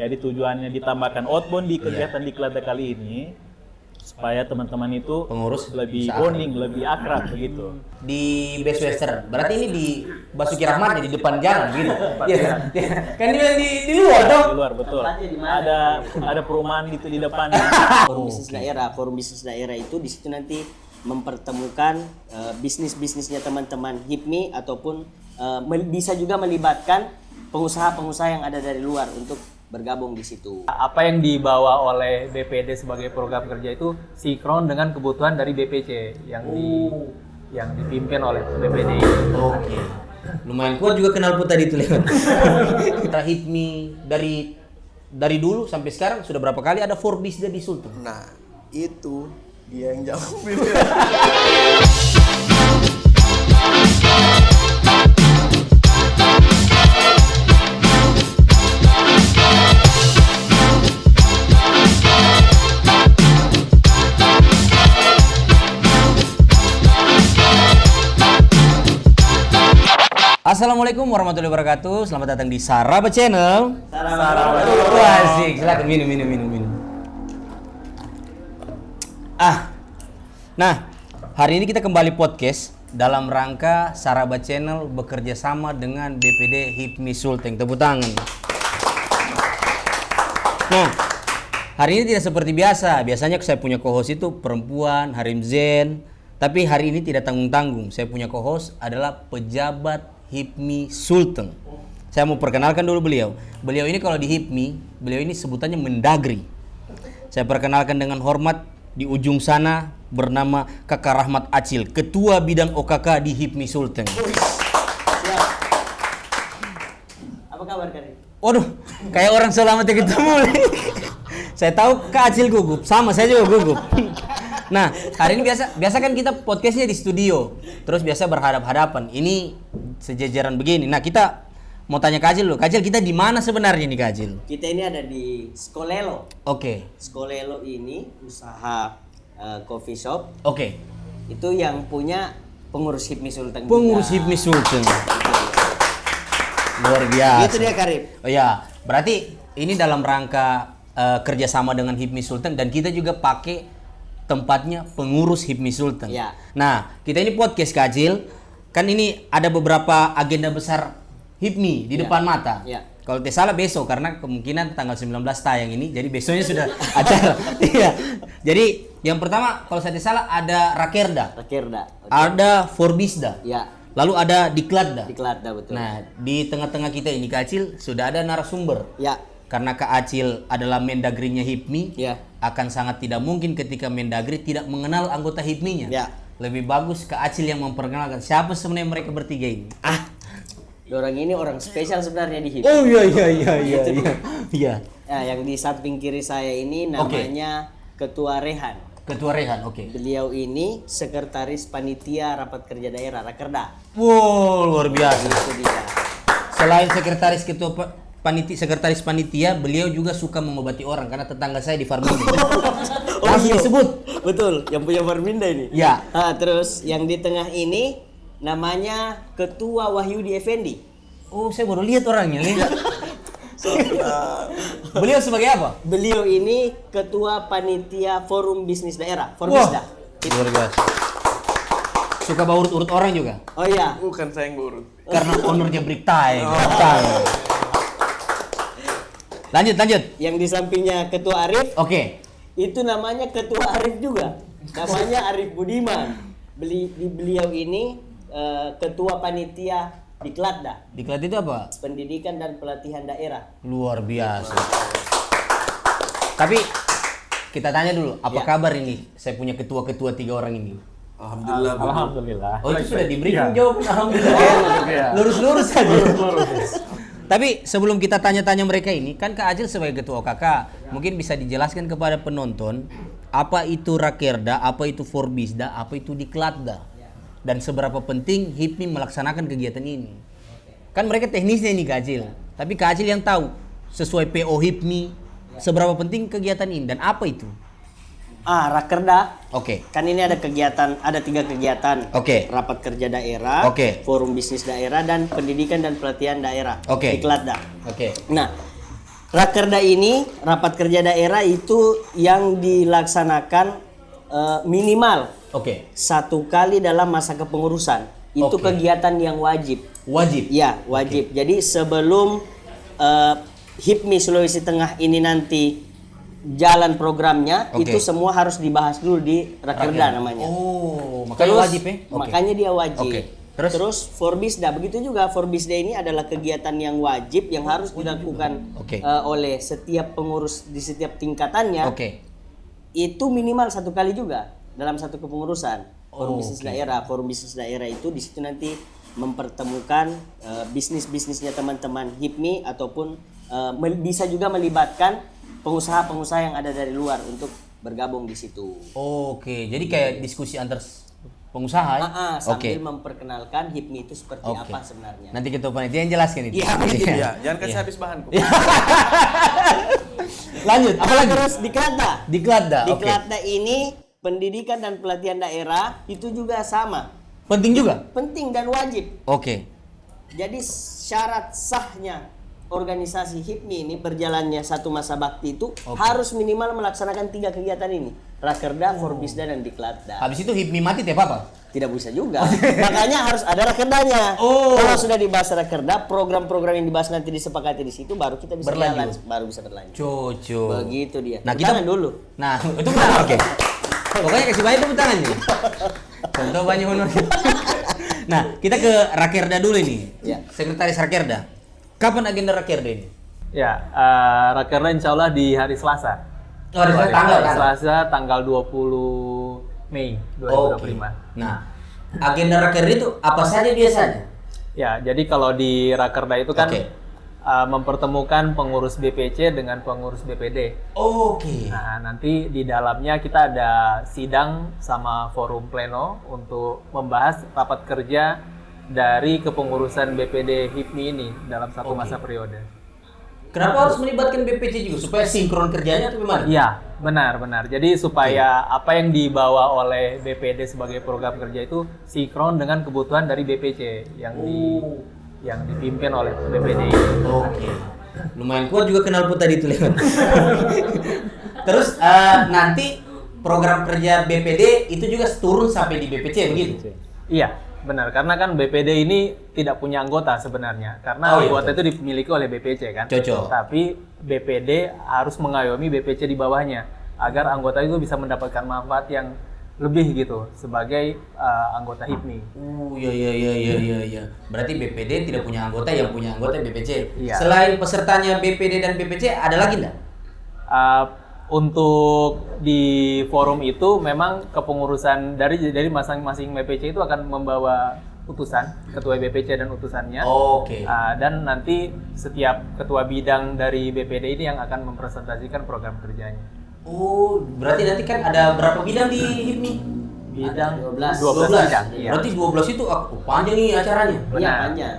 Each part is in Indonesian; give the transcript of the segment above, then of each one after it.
Jadi tujuannya ditambahkan outbound di kegiatan Diklat kali ini supaya teman-teman itu pengurus lebih bonding, lebih akrab begitu. Di Best Western. Berarti ini di Basuki Rahmat di depan jalan gitu. Iya. Kan di luar dong. Di luar betul. Ada perumahan itu di depan. Forum bisnis daerah itu di situ nanti mempertemukan bisnis-bisnisnya teman-teman HIPMI ataupun bisa juga melibatkan pengusaha-pengusaha yang ada dari luar untuk bergabung di situ. Apa yang dibawa oleh BPD sebagai program kerja itu sinkron dengan kebutuhan dari BPC yang dipimpin oleh BPD. Oke. Lumayan kuat juga kenal pun tadi itu lewat. HIPMI dari dulu sampai sekarang sudah berapa kali ada Forbisda di Sulteng? Nah, itu dia yang jawab. Assalamualaikum warahmatullahi wabarakatuh. Selamat datang di Saraba Channel. Saraba. Asik, silakan minum. Nah, hari ini kita kembali podcast dalam rangka Saraba Channel bekerja sama dengan BPD HIPMI Sulteng. Tepuk tangan. Nah, hari ini tidak seperti biasa. Biasanya saya punya co-host itu perempuan, Harim Zen. Tapi hari ini tidak tanggung-tanggung. Saya punya co-host adalah pejabat HIPMI Sulteng. Saya mau perkenalkan dulu beliau. Beliau ini kalau di HIPMI, beliau ini sebutannya Mendagri. Saya perkenalkan dengan hormat di ujung sana bernama Kakak Rahmat Acil, Ketua Bidang OKK di HIPMI Sulteng. Apa kabar Karim? Waduh, kayak orang selamat ketemu. Saya tahu Kak Acil gugup, sama saya juga gugup. Nah, hari ini biasa kan kita podcastnya di studio, terus biasa berhadap-hadapan. Ini sejajaran begini. Nah, kita mau tanya Kak Acil dulu. Kak Acil, kita di mana sebenarnya nih Kak Acil? Kita ini ada di Skolelo. Oke. Skolelo ini usaha coffee shop. Oke. Itu yang punya pengurus HIPMI Sulteng. Pengurus juga. HIPMI Sulteng. Luar biasa. Itu dia Karim. Oh ya, berarti ini dalam rangka kerjasama dengan HIPMI Sulteng dan kita juga pakai tempatnya pengurus HIPMI Sulteng. Ya. Nah, kita ini podcast Kak Acil. Kan ini ada beberapa agenda besar HIPMI di depan mata. Ya. Kalau tidak salah besok karena kemungkinan tanggal 19 tayang ini, jadi besoknya sudah acara. Iya. Jadi yang pertama kalau saya tidak salah ada Rakerda. Okay. Ada Forbisda. Ya. Lalu ada Diklatda. Diklatda betul. Nah, di tengah-tengah kita ini Kak Acil sudah ada narasumber. Ya. Karena Kak Acil adalah Mendagrinya HIPMI, Ya. akan sangat tidak mungkin ketika Mendagri tidak mengenal anggota HIPMI-nya. Ya. Lebih bagus Kak Acil yang memperkenalkan siapa sebenarnya mereka bertiga ini. Orang ini orang spesial sebenarnya di HIPMI. Oh iya. Iya. Nah, yang di samping kiri saya ini namanya Ketua Rehan. Ketua Rehan, oke. Beliau ini sekretaris panitia rapat kerja daerah Rakerda. Wow, luar biasa. Itu dia. Selain sekretaris panitia, beliau juga suka mengobati orang karena tetangga saya di Farmindi. Langsung disebut. Betul, yang punya Farminda ini. Ya. Nah, terus yang di tengah ini namanya Ketua Wahyudi Effendi. Oh, saya baru lihat orangnya nih. Beliau sebagai apa? Beliau ini Ketua Panitia Forum Bisnis Daerah, Forbisda. Luar biasa. Suka bawa urut-urut orang juga? Oh iya. Bukan saya yang ngurut. Karena ownernya Break Time. Lanjut. Yang di sampingnya Ketua Arif, Oke. itu namanya Ketua Arif juga. Namanya Arif Budiman. Beliau ini Ketua Panitia Diklatda. Diklat itu apa? Pendidikan dan Pelatihan Daerah. Luar biasa. Tapi kita tanya dulu, apa Ya. kabar ini? Saya punya ketua-ketua 3 orang ini. Alhamdulillah. Oh, itu sudah diberikan Iya. jawaban alhamdulillah. Lurus-lurus saja. Tapi sebelum kita tanya-tanya mereka ini, kan Kak Acil sebagai ketua OKK, mungkin bisa dijelaskan kepada penonton apa itu Rakerda, apa itu Forbisda, apa itu Diklatda, dan seberapa penting HIPMI melaksanakan kegiatan ini. Kan mereka teknisnya ini Kak Acil, tapi Kak Acil yang tahu sesuai PO HIPMI seberapa penting kegiatan ini dan apa itu. Rakerda. Oke. Kan ini ada 3 kegiatan. Oke. Rapat kerja daerah, Oke. forum bisnis daerah, dan pendidikan dan pelatihan daerah. Oke. Diklatda. Oke. Nah, Rakerda ini, rapat kerja daerah itu yang dilaksanakan minimal Oke. 1 kali dalam masa kepengurusan. Itu Oke. kegiatan yang wajib. Wajib. Ya, wajib. Jadi sebelum HIPMI Sulawesi Tengah ini nanti jalan programnya, Oke. itu semua harus dibahas dulu di Rakerda namanya. Oh, makanya Terus, wajib ya? Oke. Makanya dia wajib. Oke. Terus Forbisda begitu juga. Forbisda ini adalah kegiatan yang wajib yang harus dilakukan Oke. oleh setiap pengurus di setiap tingkatannya. Oke. Itu minimal 1 kali juga dalam satu kepengurusan. Forum Oh, bisnis daerah. Forum bisnis daerah itu di situ nanti mempertemukan bisnis-bisnisnya teman-teman HIPMI ataupun bisa juga melibatkan pengusaha-pengusaha yang ada dari luar untuk bergabung di situ. Oke, jadi kayak diskusi antar pengusaha ya? Sambil Oke. memperkenalkan HIPMI itu seperti Oke. apa sebenarnya. Nanti kita panitia yang jelaskan itu. Iya, begitu. Iya, jangan kasih habis bahanku. Lanjut, apa lagi? Terus di Klatda. Di Klatda. Di Oke. Klatda ini pendidikan dan pelatihan daerah itu juga sama. Penting juga. Penting dan wajib. Oke. Jadi syarat sahnya organisasi HIPMI ini berjalannya satu masa bakti itu harus minimal melaksanakan 3 kegiatan ini. Rakerda, Forbisda, dan Diklatda. Habis itu HIPMI mati tiap apa? Tidak bisa juga. Makanya harus ada rakerdanya. Oh. Kalau sudah dibahas rakerda, program-program yang dibahas nanti disepakati di situ baru kita bisa Berlanjut. jalan, baru bisa berlanjut. Coco. Begitu dia. Nah, Tepuk tangan dulu. Nah, itu benar. Oke. Pokoknya kasih banyak tepuk tangan nih. Contoh banyak honor. Nah, kita ke Rakerda dulu ini. Ya. Sekretaris Rakerda. Kapan agenda Rakerda ini? Ya, Rakerda insya Allah di hari Selasa. Oh, hari Selasa, tanggal kan? Selasa tanggal 20 Mei 2025. Nah, agenda Rakerda itu apa saja biasanya? Ya, jadi kalau di Rakerda itu kan Oke. mempertemukan pengurus BPC dengan pengurus BPD. Oke. Nah, nanti di dalamnya kita ada sidang sama forum pleno untuk membahas rapat kerja dari kepengurusan BPD HIPMI ini dalam satu masa periode. Kenapa harus melibatkan BPC juga supaya sinkron kerjanya atau gimana? Iya, benar. Jadi supaya apa yang dibawa oleh BPD sebagai program kerja itu sinkron dengan kebutuhan dari BPC yang dipimpin oleh BPD. Oke. Lumayan kuat juga kenal pun tadi itu lewat. Terus nanti program kerja BPD itu juga turun sampai di BPC begitu? Iya, benar. Karena kan BPD ini tidak punya anggota sebenarnya. Karena Oh, iya, anggota itu dimiliki oleh BPC kan. Cocok. Tapi BPD harus mengayomi BPC di bawahnya agar anggota itu bisa mendapatkan manfaat yang lebih gitu sebagai anggota HIPMI. Iya. Berarti BPD tidak punya anggota, yang punya anggota BPC. Iya. Selain pesertanya BPD dan BPC, ada lagi enggak? Untuk di forum itu memang kepengurusan dari masing-masing BPC itu akan membawa utusan, ketua BPC dan utusannya. Oke. Dan nanti setiap ketua bidang dari BPD ini yang akan mempresentasikan program kerjanya. Oh, berarti nanti kan ada berapa bidang di HIPMI? Bidang 12. 12 bidang. Iya. Berarti 12 itu panjang nih acaranya. Iya, Benar. panjang.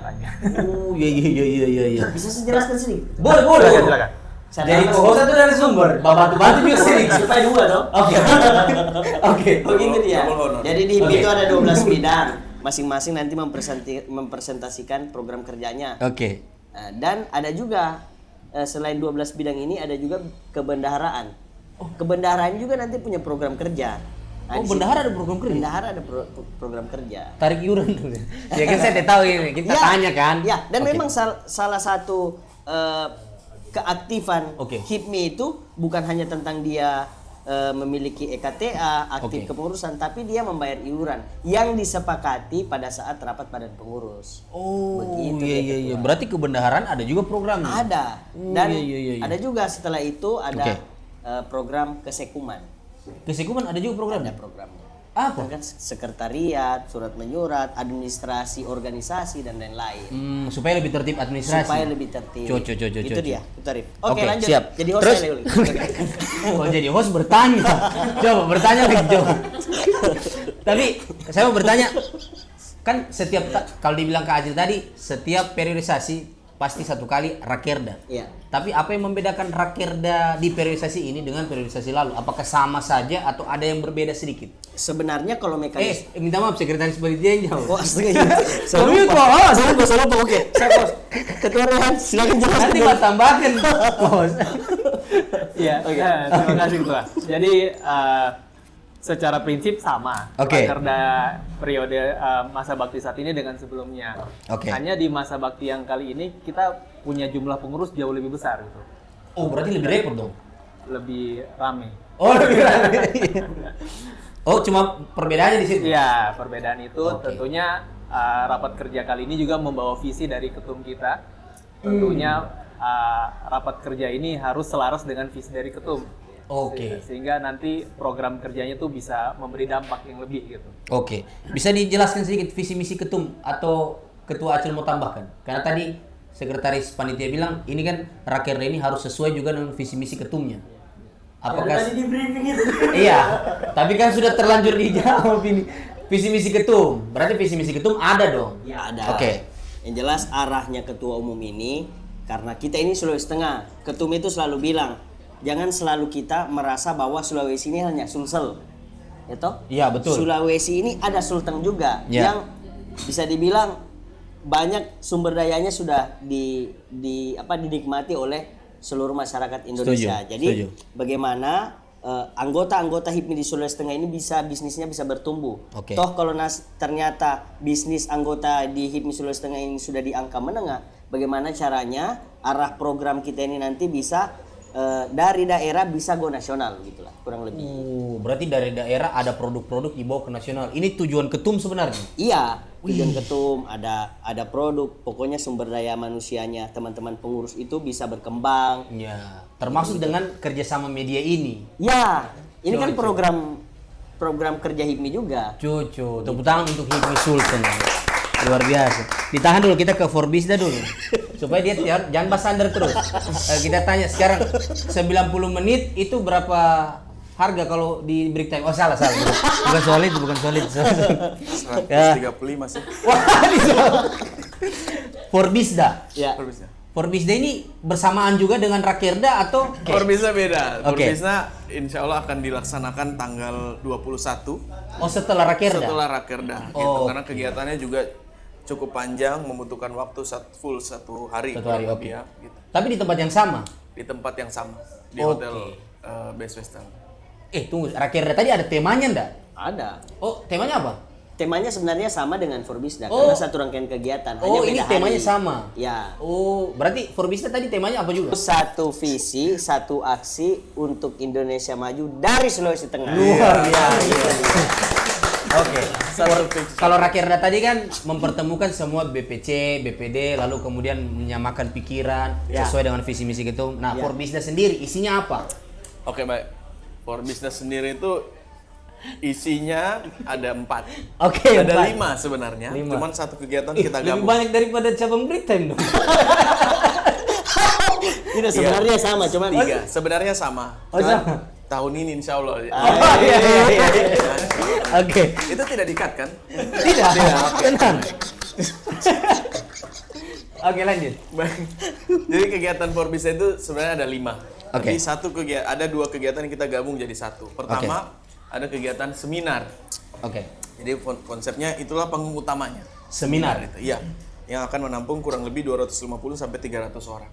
Oh, iya. Bisa saya jelaskan sedikit? Boleh. Silakan. Jadi host itu dari sumber, bantu juga sini. Supaya 2 dong. Oke. Begitu dia. Double honor. Jadi di HIPMI Oke. itu ada 12 bidang. Masing-masing nanti mempresentasikan program kerjanya. Oke. Nah, dan ada juga selain 12 bidang ini ada juga kebendaharaan. Kebendaharaan juga nanti punya program kerja. Nah, Oh, di situ- bendahara ada program kerja? Bendahara ada program kerja. Tarik iuran dulu. Ya kan saya tidak tahu ini, kita Ya, tanya kan. Ya, dan Oke. memang salah satu keaktifan Oke. HIPMI itu bukan hanya tentang dia memiliki EKTA, aktif Oke. kepengurusan, tapi dia membayar iuran yang disepakati pada saat rapat badan pengurus. Oh, Begitu dia, iya. Ketua. Berarti kebendaharaan ada juga programnya. Ada. Oh, Dan iya. ada juga setelah itu ada Oke. program kesekuman. Kesekuman ada juga programnya. Ada programnya. Apa? Kan sekretariat, surat menyurat, administrasi, organisasi dan lain-lain. Supaya lebih tertib administrasi. Supaya lebih tertib. Cocok. Itu dia, itu Arif. Oke, Oke, lanjut. siap. Jadi host Terus? saya, Uli. Oh, jadi host bertanya. Coba bertanya lagi coba. Tapi saya mau bertanya, kan setiap kalau dibilang Kak Ajil tadi, setiap periodisasi pasti satu kali rakerda. Iya. Tapi apa yang membedakan rakerda di periodisasi ini dengan periodisasi lalu? Apakah sama saja atau ada yang berbeda sedikit? Sebenarnya kalau mekanisme Minta maaf sekretaris panitia yang jauh. Oh, astaga. Saya lupa. Oke. Saya bos. Ketua Rehan, silakan jelaskan. Nanti Mas tambahkan, Bos. Iya, terima kasih Ketua. Jadi secara prinsip sama. Oke. Rakerda periode masa bakti saat ini dengan sebelumnya. Oke. Hanya di masa bakti yang kali ini kita punya jumlah pengurus jauh lebih besar gitu. Oh, berarti lebih repot dong. Lebih rame. Oh, lebih rame. Oh, cuma perbedaannya di situ. Iya, perbedaan itu Oke. tentunya rapat kerja kali ini juga membawa visi dari ketum kita. Tentunya rapat kerja ini harus selaras dengan visi dari ketum. Oke. Sehingga nanti program kerjanya tuh bisa memberi dampak yang lebih gitu. Oke. Bisa dijelaskan sedikit visi misi ketum atau Ketua Acil mau tambahkan? Karena tadi sekretaris panitia bilang ini kan rakerda ini harus sesuai juga dengan visi misi ketumnya. Apakah di briefing itu. Iya, tapi kan sudah terlanjur dijawab ini. Visi misi ketum. Berarti visi misi ketum ada dong. Ya ada. Oke. Yang jelas arahnya ketua umum ini karena kita ini Sulawesi Tengah. Ketum itu selalu bilang, jangan selalu kita merasa bahwa Sulawesi ini hanya Sulsel. Ya toh? Iya, betul. Sulawesi ini ada Sulteng juga Ya. yang bisa dibilang banyak sumber dayanya sudah dinikmati oleh seluruh masyarakat Indonesia. Setuju, Jadi setuju. bagaimana anggota-anggota HIPMI di Sulawesi Tengah ini bisnisnya bisa bertumbuh. Oke. Toh kalau ternyata bisnis anggota di HIPMI Sulawesi Tengah ini sudah di angka menengah, bagaimana caranya arah program kita ini nanti bisa dari daerah bisa go nasional gitulah kurang lebih. Berarti dari daerah ada produk-produk dibawa ke nasional. Ini tujuan ketum sebenarnya. Iya, tujuan ketum ada produk, pokoknya sumber daya manusianya teman-teman pengurus itu bisa berkembang. Ya, termasuk dengan kerjasama media ini. Ya, ini kan program kerja HIPMI juga. Cucu, tepuk tangan untuk Hikmi Sultan. Luar biasa. Ditahan dulu, kita ke Forbisda dulu. Supaya dia jangan basandar terus. Kita tanya sekarang 90 menit itu berapa harga kalau di break time? Oh salah. Bukan soal itu. 135 sih. Wah, Forbisda. Ya. Forbisnya. Forbisda ini bersamaan juga dengan Rakerda atau? Forbisnya beda. Oke. Forbisnya insya Allah akan dilaksanakan tanggal 21 Oh setelah Rakerda? setelah Rakerda. Gitu. Oh, Karena kegiatannya juga cukup panjang, membutuhkan waktu full 1 hari. 1 hari, kurang oke. lebih ya, gitu. Tapi di tempat yang sama? Di tempat yang sama, di Oke. hotel Best Western. Tunggu, Rakerda tadi ada temanya enggak? Ada. Oh, temanya apa? Temanya sebenarnya sama dengan Forbisda Oh. karena satu rangkaian kegiatan. Oh, hanya ini beda temanya hari. sama? Ya. Oh, berarti Forbisda tadi temanya apa juga? Satu visi, satu aksi untuk Indonesia maju dari Sulawesi Tengah. Luar biasa. Oke. Satu fix. Kalau Rakerda tadi kan mempertemukan semua BPC, BPD, lalu kemudian menyamakan pikiran Ya. sesuai dengan visi misi ketum. Nah, Ya. Forbisda sendiri isinya apa? Oke baik. Forbisnya sendiri itu isinya ada 4. Oke, Ada 4. 5 sebenarnya. 5. Cuman satu kegiatan kita Lebih gabung. banyak daripada cabang break time dong. Tidak sebenarnya sama, cuman 3. Sebenarnya sama. Oh, Cuman sama. tahun ini insya Allah. Oh, iya. Oke. Itu tidak di-cut kan? Tidak. Tenang. Oke, lanjut. Baik. Jadi kegiatan Forbisnya itu sebenarnya ada 5. Oke. Tapi ada 2 kegiatan yang kita gabung jadi satu. Pertama ada kegiatan seminar. Oke. Jadi konsepnya itulah panggung utamanya. Seminar. Itu, iya. Yang akan menampung kurang lebih 250 sampai 300 orang.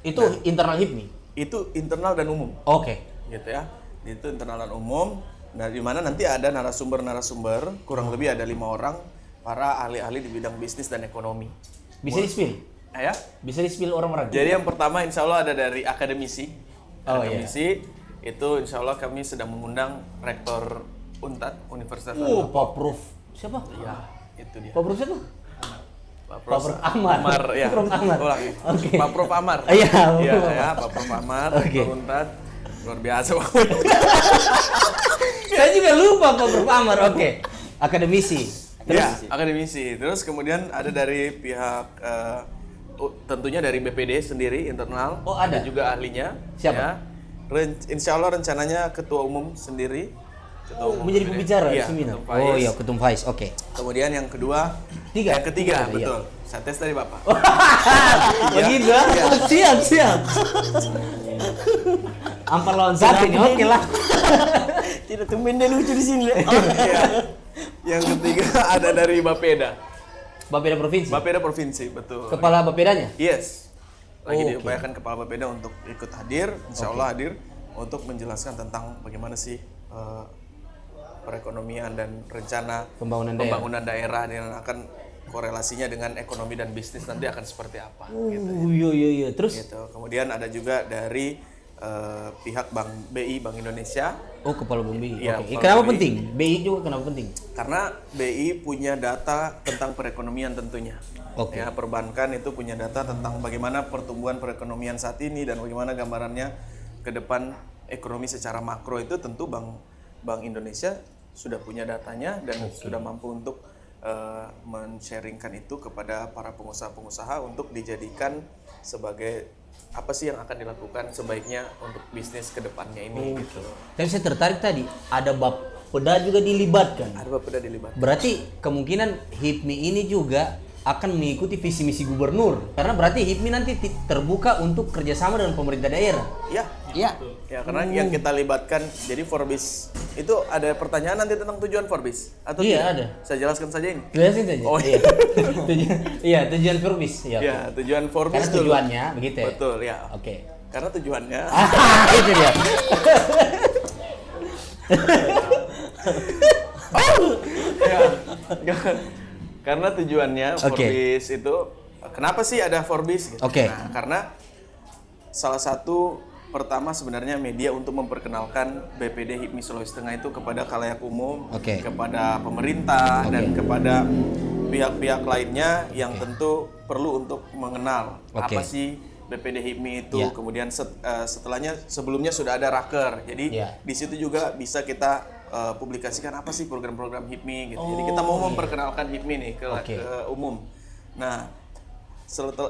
Itu internal HIPMI. Itu internal dan umum. Oke. Gitu ya. Itu internal dan umum. Nah, di mana nanti ada narasumber-narasumber, kurang lebih ada 5 orang, para ahli-ahli di bidang bisnis dan ekonomi. Bisa di-spill? Ya. Bisa di-spill orang-orang? Jadi yang pertama insya Allah ada dari akademisi. Oh, Akademisi itu insya Allah kami sedang mengundang Rektor UNTAD, Universitas Oh, Pak Prof. Siapa? Ya, itu dia. Pak Prof siapa? Pak Pak Prof Amar. ya. Prof Amar. Ulangi. Oke. Pak Prof Amar. Iya, Pak Iya, Prof ya, Pak Prof Amar, Oke. Rektor UNTAD. Luar biasa, Pak. Saya juga lupa Pak Prof Amar. Oke. Akademisi. Ya, akademisi. Terus kemudian ada dari pihak tentunya dari BPD sendiri internal. Oh, ada? juga ahlinya. Siapa? Ya. Insya Allah rencananya ketua umum sendiri. Ketua umum Menjadi BPD. pembicara di Iya, seminar. Ketum Faiz. Oh iya, Ketum Faiz. Oke. Kemudian yang kedua, Tiga? yang ketiga, Iya. betul. Saya tes dari Bapak. Begitu ah? Iya. Oh, siap, siap. Ampar lawan satu ini, oke lah. Tidak tumben dia lucu di sini. Iya. Yang ketiga ada dari Bapeda. Bapeda Provinsi. Bapeda Provinsi, betul. Kepala Bapedanya? Yes. Lagi Oh, diupayakan Kepala Bapeda untuk ikut hadir, insya Allah hadir untuk menjelaskan tentang bagaimana sih perekonomian dan rencana Pembangunan daerah yang akan korelasinya dengan ekonomi dan bisnis nanti akan seperti apa. Gitu. Iya. Terus? Gitu. Kemudian ada juga dari pihak Bank BI, Bank Indonesia, Oh, Kepala Bank BI. Iya, Oke. Kepala Kenapa BI. penting? BI juga kenapa penting? karena BI punya data tentang perekonomian tentunya. Oke. Ya, perbankan itu punya data tentang bagaimana pertumbuhan perekonomian saat ini dan bagaimana gambarannya ke depan ekonomi secara makro itu tentu Bank Indonesia sudah punya datanya dan sudah mampu untuk men-sharingkan itu kepada para pengusaha-pengusaha untuk dijadikan sebagai apa sih yang akan dilakukan sebaiknya untuk bisnis ke depannya ini gitu. Tapi saya tertarik tadi, ada Bapeda juga dilibatkan. Ada Bapeda dilibatkan. Berarti kemungkinan HIPMI ini juga akan mengikuti visi misi gubernur. Karena berarti HIPMI nanti terbuka untuk kerjasama dengan pemerintah daerah. Ya, Iya. ya karena yang kita libatkan jadi Forbis itu ada pertanyaan nanti tentang tujuan Forbis atau Iya, tidak? ada. Saya jelaskan saja ini. Jelasin saja. Oh, iya. Tujuan Forbis. Iya. Ya, tujuan Forbis Karena dulu. tujuannya begitu ya. Betul, ya. Oke. Karena tujuannya Itu dia. karena tujuannya Oke. Forbis itu kenapa sih ada Forbis gitu. Oke. Nah, karena salah satu pertama sebenarnya media untuk memperkenalkan BPD HIPMI Sulawesi Tengah itu kepada khalayak umum, Oke. kepada pemerintah dan kepada pihak-pihak lainnya yang tentu perlu untuk mengenal Oke. apa sih BPD HIPMI itu. Ya. Kemudian setelahnya sebelumnya sudah ada raker. Jadi Ya. di situ juga bisa kita publikasikan apa sih program-program HIPMI gitu. Jadi kita mau memperkenalkan HIPMI nih Oke. ke umum. Nah,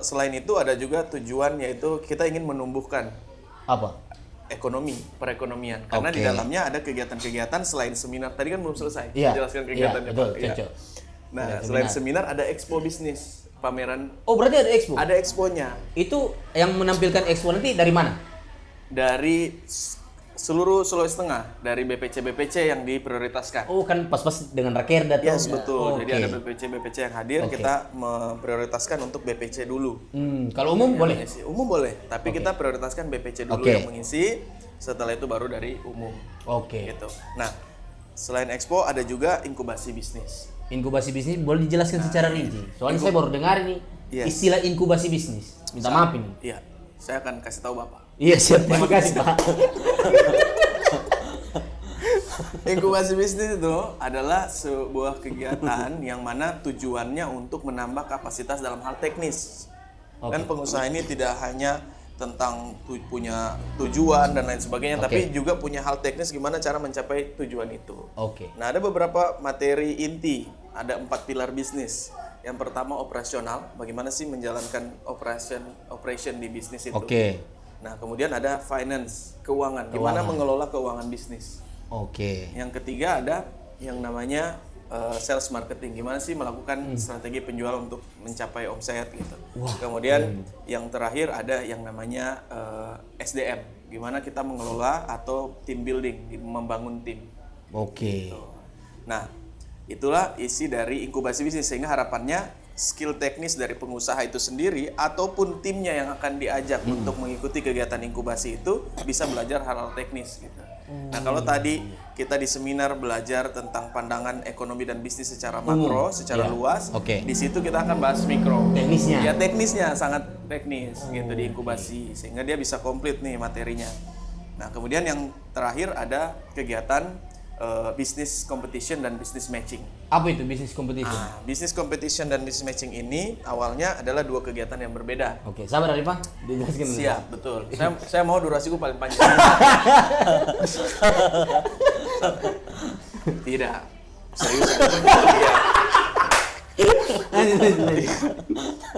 selain itu ada juga tujuan yaitu kita ingin menumbuhkan Apa? ekonomi, perekonomian. Karena di Oke. dalamnya ada kegiatan-kegiatan selain seminar. Tadi kan belum selesai Iya. menjelaskan Iya, kegiatannya. betul, Pak. Iya. cocok. Nah, Ada selain seminar ada expo bisnis, pameran. Oh, berarti ada expo. Ada exponya Itu yang menampilkan expo nanti dari mana? dari seluruh Sulawesi Tengah, dari BPC-BPC yang diprioritaskan. Oh, kan pas-pas dengan Rakerda tuh. Yes, betul. Jadi Oke. ada BPC-BPC yang hadir, Oke. kita memprioritaskan untuk BPC dulu. Kalau umum boleh. Mengisi. Umum boleh, tapi kita prioritaskan BPC dulu Oke. yang mengisi, setelah itu baru dari umum. Oke. Gitu. Nah, selain expo ada juga inkubasi bisnis. Inkubasi bisnis boleh dijelaskan secara rinci. Soalnya saya baru dengar ini Yes. istilah inkubasi bisnis. Minta maaf ini. Iya, saya akan kasih tahu Bapak. Iya, siap. Terima kasih, Pak. Inkubasi bisnis itu adalah sebuah kegiatan yang mana tujuannya untuk menambah kapasitas dalam hal teknis. Kan pengusaha ini tidak hanya tentang punya tujuan dan lain sebagainya, Oke. tapi juga punya hal teknis gimana cara mencapai tujuan itu. Oke. Nah, ada beberapa materi inti, ada 4 pilar bisnis. Yang pertama operasional, bagaimana sih menjalankan operation di bisnis itu. Oke. Nah, kemudian ada finance, keuangan, gimana mengelola keuangan bisnis. Oke. Yang ketiga ada yang namanya sales marketing, gimana sih melakukan strategi penjual untuk mencapai omset gitu. Kemudian yang terakhir ada yang namanya SDM, gimana kita mengelola atau team building, membangun tim. Oke. Nah, itulah isi dari inkubasi bisnis, sehingga harapannya skill teknis dari pengusaha itu sendiri ataupun timnya yang akan diajak untuk mengikuti kegiatan inkubasi itu bisa belajar hal-hal teknis gitu. Nah, kalau tadi kita di seminar belajar tentang pandangan ekonomi dan bisnis secara makro, secara luas, Oke. di situ kita akan bahas mikro. Teknisnya. Ya, teknisnya sangat teknis gitu di inkubasi, sehingga dia bisa komplit nih materinya. Nah, kemudian yang terakhir ada kegiatan business competition dan business matching. Apa itu bisnis competition? Nah, business competition dan business matching ini awalnya adalah dua kegiatan yang berbeda. Oke, sabar Arifah. Dijelaskan dulu. Siap, betul. Saya mau durasiku paling panjang. Tidak. Serius. Iya.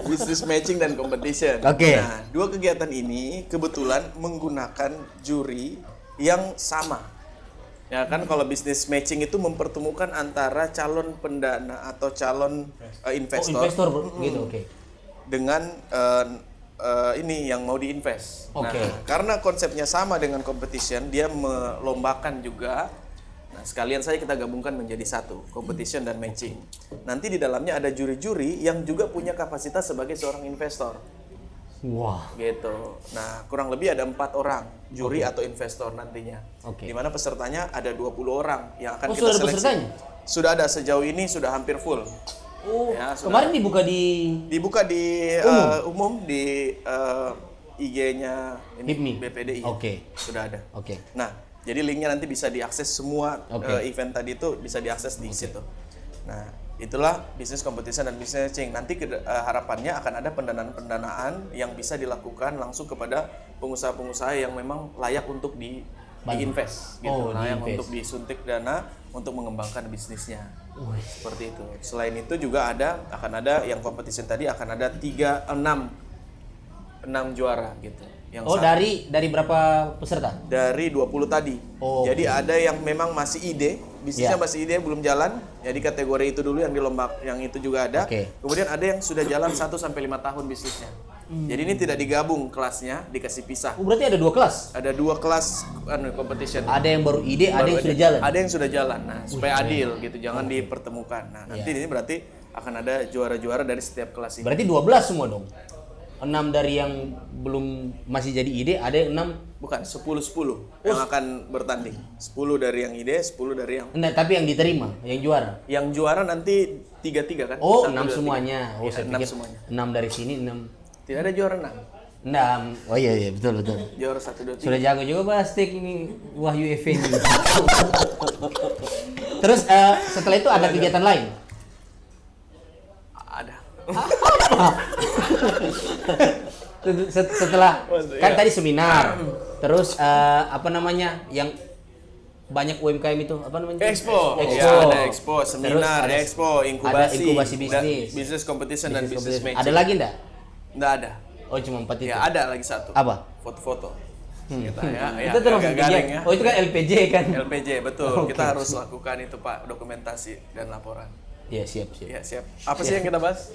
Business matching dan competition. Oke. Nah, dua kegiatan ini kebetulan menggunakan juri yang sama. Ya kan kalau bisnis matching itu mempertemukan antara calon pendana atau calon investor, Investor gitu, oke. dengan ini yang mau diinvest. Oke. Nah, karena konsepnya sama dengan competition, dia melombakan juga. Nah, sekalian saya kita gabungkan menjadi satu, competition dan matching. Nanti di dalamnya ada juri-juri yang juga punya kapasitas sebagai seorang investor. Wah. Gitu. Nah, kurang lebih ada 4 orang juri atau investor nantinya. Oke. Di mana pesertanya ada 20 orang yang akan Oh, kita sudah ada seleksi. pesertanya? Sudah ada, sejauh ini sudah hampir full. Oh, Ya, sudah. kemarin dibuka di Dibuka di umum di IG-nya HIPMI. BPDI. Oke. Sudah ada. Oke. Nah, jadi linknya nanti bisa diakses semua Oke. event tadi itu bisa diakses di situ. Nah, itulah bisnis competition dan bisnis matching. Nanti harapannya akan ada pendanaan-pendanaan yang bisa dilakukan langsung kepada pengusaha-pengusaha yang memang layak untuk diinvest, gitu. Oh, Layak diinvest. untuk disuntik dana untuk mengembangkan bisnisnya. Seperti itu. Selain itu juga akan ada yang competition tadi akan ada 6 juara gitu. Yang Oh, satu- dari berapa peserta? dari 20 tadi. Oh, Jadi ada yang memang masih ide, bisnisnya Ya. masih ide belum jalan. Jadi kategori itu dulu yang dilombak, yang itu juga ada. Oke. Kemudian ada yang sudah jalan 1 sampai 5 tahun bisnisnya. Jadi ini tidak digabung kelasnya, dikasih pisah. Oh, berarti ada 2 kelas. Ada 2 kelas competition. Ada yang baru ide, ada Baru yang sudah jalan. Ada yang sudah jalan. Nah, supaya adil gitu, jangan dipertemukan. Nah, nanti ini berarti akan ada juara-juara dari setiap kelas ini. Berarti 12 semua dong. 6 dari yang belum masih jadi ide, ada yang 6. Bukan, 10 yang akan bertanding. 10 dari yang ide, 10 dari yang Enggak, tapi yang diterima, yang juara. Yang juara nanti 3-3 kan? Oh, 1, 6 2, 3. semuanya. Oh, Iya, saya 6 pikir semuanya. 6 dari sini, 6. Tidak ada juara 6. 6. Oh iya betul. Juara 1, 2, 3. Sudah jago juga bahas tek ini Wahyu Effendi. Terus setelah itu ada kegiatan lain. Ada. Setelah kan Iya. tadi seminar, terus apa namanya yang banyak UMKM itu apa namanya? Expo. Expo. Ya, ada expo, Terus seminar, ada- expo, inkubasi. ada inkubasi bisnis. Bisnis competition dan bisnis matching. Ada lagi enggak? Nggak ada. Oh, cuma 4 itu. Ya, ada lagi satu. Apa? Foto-foto. Kita ya, Itu termasuk agak garing kegiatan. ya. Oh, itu kan LPJ kan? LPJ, betul. Oke. Kita harus lakukan itu, Pak, dokumentasi dan laporan. Iya, siap. Ya, siap. Apa sih yang kita bahas?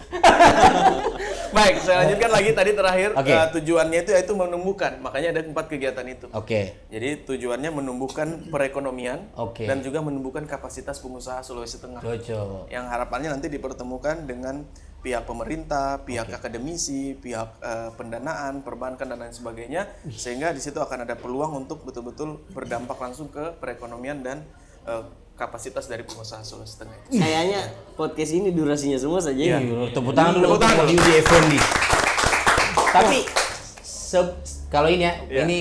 Baik, saya lanjutkan lagi tadi terakhir. Oke. Tujuannya itu yaitu menumbuhkan. Makanya ada 4 kegiatan itu. Oke. Jadi tujuannya menumbuhkan perekonomian Oke. dan juga menumbuhkan kapasitas pengusaha Sulawesi Tengah. Cocok. Yang harapannya nanti dipertemukan dengan pihak pemerintah, pihak akademisi, pihak pendanaan, perbankan dan lain sebagainya, sehingga di situ akan ada peluang untuk betul-betul berdampak langsung ke perekonomian dan kapasitas dari pengusaha Sulawesi Tengah itu. Kayaknya podcast ini durasinya semua saja. Iya, tepuk tangan dulu untuk Wahyu Effendi. Tapi kalau ini ya, Iya. ini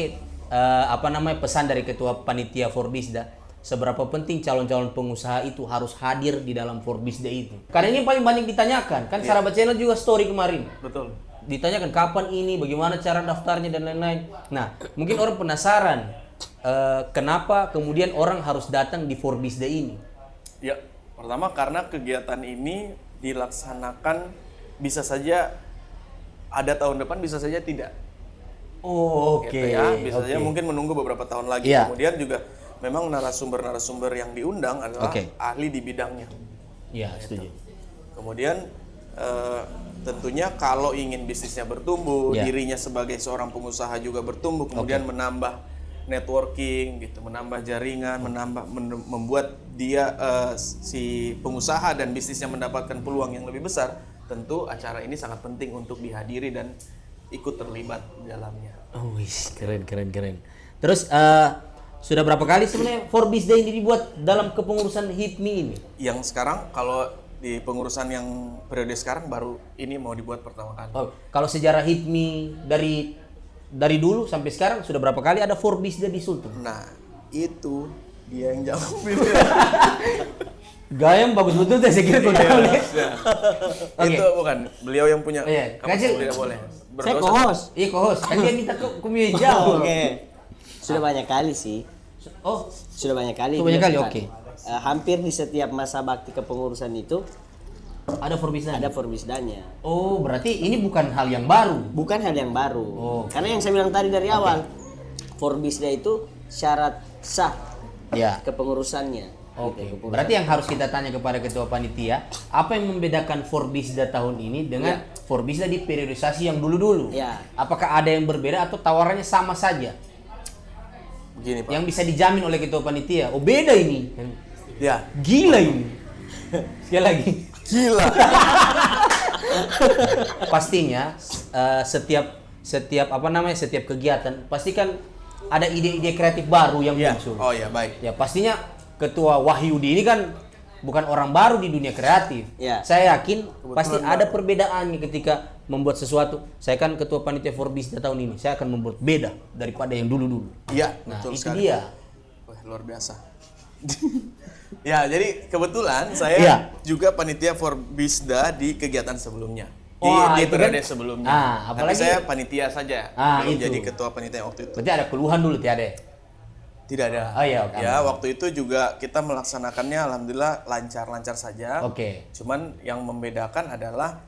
apa namanya pesan dari ketua panitia Forbisda, seberapa penting calon-calon pengusaha itu harus hadir di dalam Forbisda itu? Karena ini yang paling banyak ditanyakan, kan Sahabat Channel juga story kemarin. Betul. Ditanyakan kapan ini, bagaimana cara daftarnya dan lain-lain. Nah, mungkin orang penasaran kenapa kemudian orang harus datang di Forbisda ini. Ya, pertama karena kegiatan ini dilaksanakan bisa saja ada tahun depan, bisa saja tidak. Oh, oke. Gitu ya, bisa saja oke. mungkin menunggu beberapa tahun lagi. Iya. Kemudian juga memang narasumber-narasumber yang diundang adalah Oke. ahli di bidangnya. Iya, setuju. Kemudian tentunya kalau ingin bisnisnya bertumbuh, Ya. dirinya sebagai seorang pengusaha juga bertumbuh, kemudian menambah networking gitu, menambah jaringan, membuat dia si pengusaha dan bisnisnya mendapatkan peluang yang lebih besar. Tentu acara ini sangat penting untuk dihadiri dan ikut terlibat di dalamnya. Oh, wis, keren. Terus sudah berapa kali sebenarnya Forbisda ini dibuat dalam kepengurusan HIPMI ini? Yang sekarang kalau di pengurusan yang periode sekarang baru ini mau dibuat pertama kali. Oh, kalau sejarah HIPMI dari dulu sampai sekarang sudah berapa kali ada Forbisda di Sulteng? Nah, itu dia yang jawab. Gayam bagus betul saya kira kau tahu nih. Oke. Itu bukan beliau yang punya. Iya, Kamu Kacil. tidak boleh. Saya Berdosa. co-host. Iya, co-host. Kan dia minta kami jawab. Oke. Sudah banyak kali sih. Oh, Sudah banyak kali. Sudah banyak kali, dilakukan. oke. Hampir di setiap masa bakti kepengurusan itu ada Forbisda. ada Forbisdanya. Oh, berarti ini bukan hal yang baru. Bukan hal yang baru. Oh. Karena yang saya bilang tadi dari awal, Forbisda itu syarat sah Ya. kepengurusannya. Oke. Gitu, Berarti yang harus kita tanya kepada ketua panitia, apa yang membedakan Forbisda tahun ini dengan Forbisda di periodisasi yang dulu-dulu? Ya. Apakah ada yang berbeda atau tawarannya sama saja? Begini Pak. Yang bisa dijamin oleh ketua panitia. Oh, beda ini. Ya, Gila ini. Sekali lagi. gila. Pastinya setiap apa namanya, setiap kegiatan pasti kan ada ide-ide kreatif baru yang Ya. muncul. Oh ya, baik. Ya pastinya Ketua Wahyudi ini kan bukan orang baru di dunia kreatif. Ya. Saya yakin pasti ada perbedaannya ketika membuat sesuatu. Saya kan Ketua Panitia Forbisda tahun ini. Saya akan membuat beda daripada yang dulu-dulu. Iya, Nah, betul itu sekali. dia. Wah, luar biasa. Ya, jadi kebetulan saya Iya. juga panitia Forbisda di kegiatan sebelumnya. Di, Wah, di itu periode kan- sebelumnya. Tapi Tapi saya panitia saja, belum itu. jadi ketua panitia waktu itu. Berarti ada keluhan dulu tiada. Tidak ada. Oh iya, oke. Ya, waktu itu juga kita melaksanakannya alhamdulillah lancar-lancar saja. Oke. Cuman yang membedakan adalah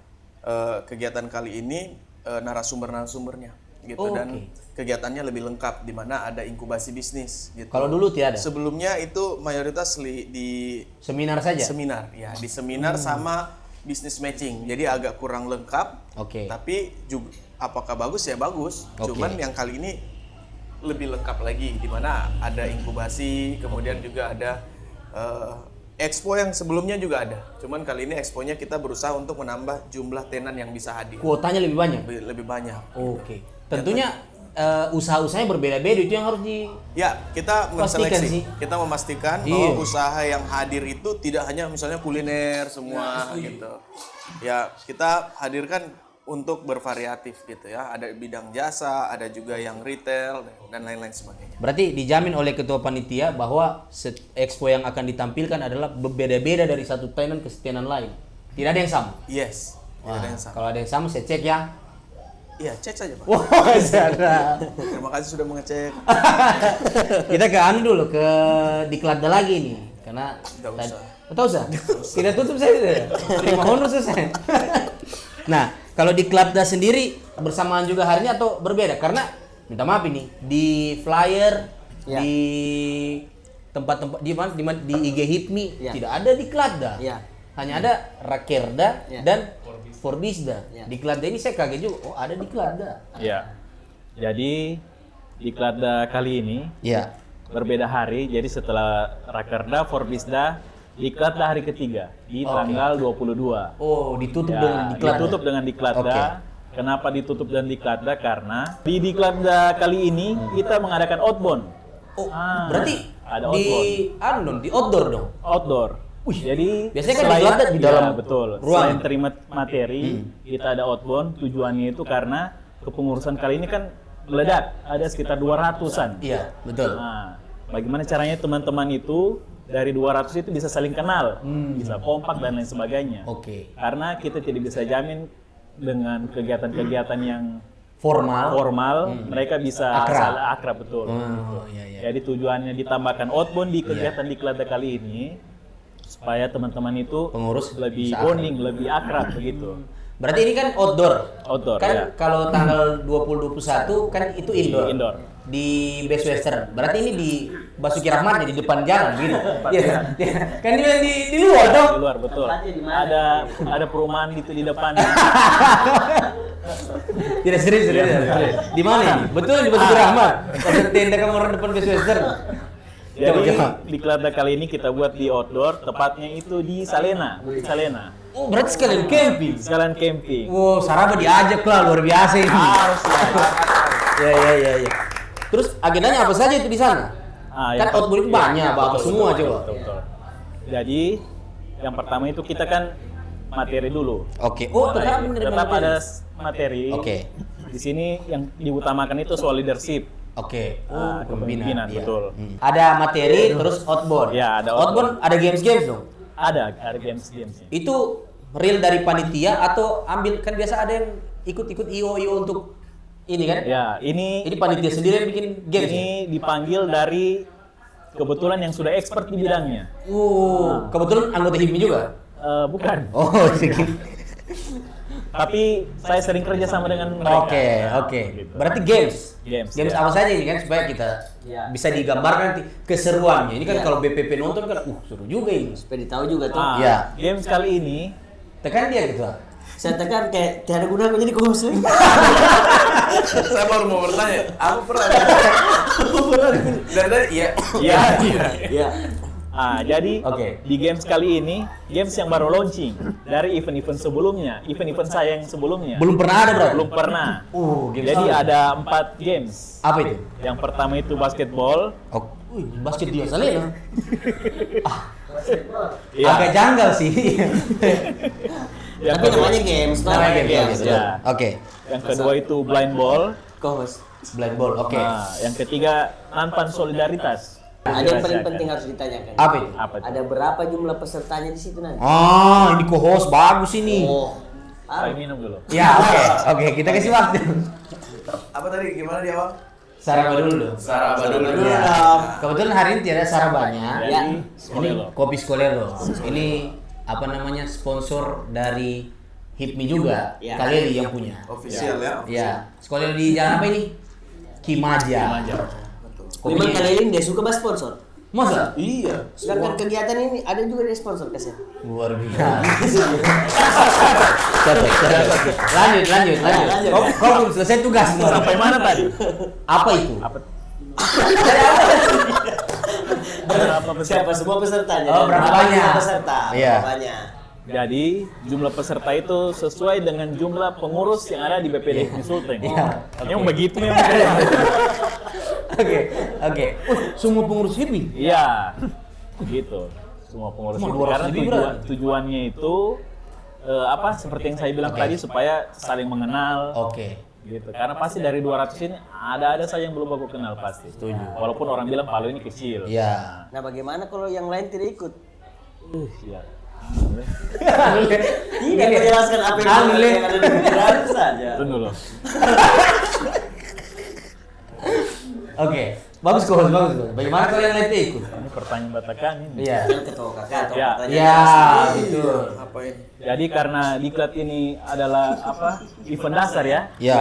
kegiatan kali ini narasumber-narasumbernya gitu, Oh, dan oke. kegiatannya lebih lengkap di mana ada inkubasi bisnis gitu. Kalau dulu tiada. Sebelumnya itu mayoritas di Seminar saja. seminar, ya di seminar sama bisnis matching. Jadi agak kurang lengkap. Oke. Tapi juga apakah bagus ya bagus. Oke. Cuman yang kali ini lebih lengkap lagi di mana ada inkubasi, kemudian juga ada expo yang sebelumnya juga ada. Cuman kali ini exponya kita berusaha untuk menambah jumlah tenan yang bisa hadir. Kuotanya lebih banyak. Lebih banyak. Oke. Tentunya usaha-usahanya berbeda-beda, itu yang harus di Ya, kita Pastikan menseleksi. sih. Kita memastikan Iya. bahwa usaha yang hadir itu tidak hanya misalnya kuliner semua gitu. Ya, kita hadirkan untuk bervariatif gitu ya. Ada bidang jasa, ada juga yang retail dan lain-lain sebagainya. Berarti dijamin oleh ketua panitia bahwa expo yang akan ditampilkan adalah berbeda-beda dari satu tenan ke tenan lain. Tidak ada yang sama. Yes, tidak ada Wah, yang sama. kalau ada yang sama saya cek ya. Iya, cek saja, Pak. Wah, sadar. Terima kasih sudah mengecek. Kita ke anu dulu, ke Diklatda lagi nih. Karena Tidak usah. Tidak usah. Tidak tutup saya tidak. Terima honor selesai. Nah, kalau di Diklatda sendiri bersamaan juga harinya atau berbeda? Karena minta maaf ini di flyer Ya. di tempat-tempat di mana di IG HIPMI Ya. tidak ada Diklatda. Ya. Hanya ada Rakerda Ya. dan Forbisda. Ya. Diklatda ini saya kaget juga. Oh, ada Diklatda. Ya. Jadi Diklatda kali ini Ya. berbeda hari. Jadi setelah Rakerda, Forbisda, Diklatda hari ketiga di tanggal 22. Oh, ditutup Ya, dengan Diklatda. ditutup dengan Diklatda. Oke. Kenapa ditutup dengan Diklatda? Karena di Diklatda kali ini kita mengadakan outbound. Oh, Ah, berarti ada di outbound. anu dong, di outdoor dong. Outdoor. Jadi biasanya kan selain- Diklatda di dalam ya, betul. ruang. Selain terima materi, kita ada outbound. Tujuannya itu karena kepengurusan kali ini kan meledak, ada sekitar 200-an. Iya, betul. Nah, bagaimana caranya teman-teman itu dari 200 itu bisa saling kenal, bisa kompak dan lain sebagainya. Oke. Karena kita tidak bisa jamin dengan kegiatan-kegiatan yang Formal. mereka bisa Akrab. saling akrab, betul. Oh, iya iya. Jadi tujuannya ditambahkan outbound di kegiatan Diklatda kali ini supaya teman-teman itu Pengurus lebih bisa bonding, lebih akrab begitu. Berarti ini kan outdoor. Outdoor, Kan ya. kalau tanggal 20-21 kan itu indoor. Indoor. Di Best Western. Berarti ini di Basuki Rahmat di depan jalan gitu. Iya. Kan dia di luar dong. Di luar, betul. Tempatnya di mana? Ada perumahan gitu di depan. Tidak serius. Di mana ini? Betul di Basuki Rahmat. Ada tenda kamar depan Best Western. Jadi Coba. Diklatda kali ini kita buat di outdoor, tepatnya itu di Salena, Bukit Salena. Oh, berarti sekalian camping. Sekalian camping. Wow, Saraba diajak lah, luar biasa ini. Harus lah. Ya. Terus agendanya apa saja itu di sana? Kan outbound itu banyak, apa semua coba. Betul. Jadi yang pertama itu kita kan materi dulu. Oke. Oh, tetap menerima Tetap materi. ada materi. Oke. Di sini yang diutamakan itu soal leadership. Oke. Ah, kepemimpinan, iya. betul. Ada materi terus outbound. Ya, ada outbound. Ada games dong. Ada games-games. Itu real dari panitia atau ambil, kan biasa ada yang ikut-ikut IO untuk ini kan? Ya, ini Panitia sendiri yang bikin games. ini dipanggil dari kebetulan yang sudah expert di bidangnya. Kebetulan anggota HIPMI juga. Bukan. Oh, sedikit. Tapi saya sering kerja sama dengan mereka. Oke. Gitu. Berarti games. Games, Games ya. apa saja ini kan supaya kita bisa digambarkan nanti keseruannya. Ini kan kalau BPP nonton kan seru juga ini. Supaya ditahu juga tuh. Ah, Iya. Games kali ini Tekan dia gitu. Saya tekan kayak tiada guna aku jadi co-host lagi. Saya baru mau bertanya, aku pernah. Dari iya. iya. Iya. Jadi Oke. di games kali ini, games yang baru launching dari event-event sebelumnya, event-event saya yang sebelumnya. Belum pernah ada berarti. Belum pernah. Games Jadi apa? ada 4 games. Apa itu? Yang pertama itu basketball. Oh, basket dia Salena. Iya. Agak janggal sih. Yang Tapi kedua, namanya games, Namanya game ya. Ya. Oke. yang kedua itu blind ball. co-host. Blind ball. Oke. Nah, yang ketiga nanpan solidaritas. Ada yang paling penting harus ditanyakan. Apa itu? Apa itu? Ada berapa jumlah pesertanya di situ nanti? Ini co-host bagus ini. Oh. Saya minum dulu. Ya, oke. Kita kasih waktu. Apa tadi gimana di awal? Saraba dulu. Saraba dulu. Dulu Ya. dong. Kebetulan hari ini tidak sarabanya. Jadi Ya. Ini Skolelo. kopi Skolelo. Ini apa namanya sponsor dari HIPMI juga. Ya. Kalian yang punya. Official ya. Ya. Skolelo di jalan apa ini? Kimaja. Kimaja. Memang kali ini dia suka bahas sponsor. Masa? Iya. Sedangkan kegiatan ini ada juga dari sponsor kasih. Luar biasa. Cocok. Lanjut. Lanjut. Kau belum selesai tugas. Sampai mana tadi? Apa itu? Apa? Siapa semua pesertanya? Oh, berapa banyak? jumlah peserta? Iya. Berapa banyak? Jadi jumlah peserta itu sesuai dengan jumlah pengurus yang ada di BPD HIPMI Sulteng. Iya. Yang begitu memang. Oke. Semua pengurus HIPMI? Iya. Gitu. Semua pengurus Semua HIPMI. 200 Karena lebih berarti. tujuannya itu seperti yang saya bilang tadi supaya saling mengenal. Oke. Gitu. Karena pasti dari 200 ini ada saja yang belum aku kenal pasti. Setuju. Walaupun orang bilang Palu ini kecil. Iya. Nah, bagaimana kalau yang lain tidak ikut? Iya. Tidak menjelaskan apa yang ada di pikiran saja. Tunggu loh. Oke. Bagus kok, bagus. Bagaimana kalau yang lain ikut? Ini pertanyaan batakan ini. Iya. Yang ketua kakak atau Ya. pertanyaan Iya, sendiri. betul. Apa ini? Jadi karena diklat ini adalah event dasar ya. Ya.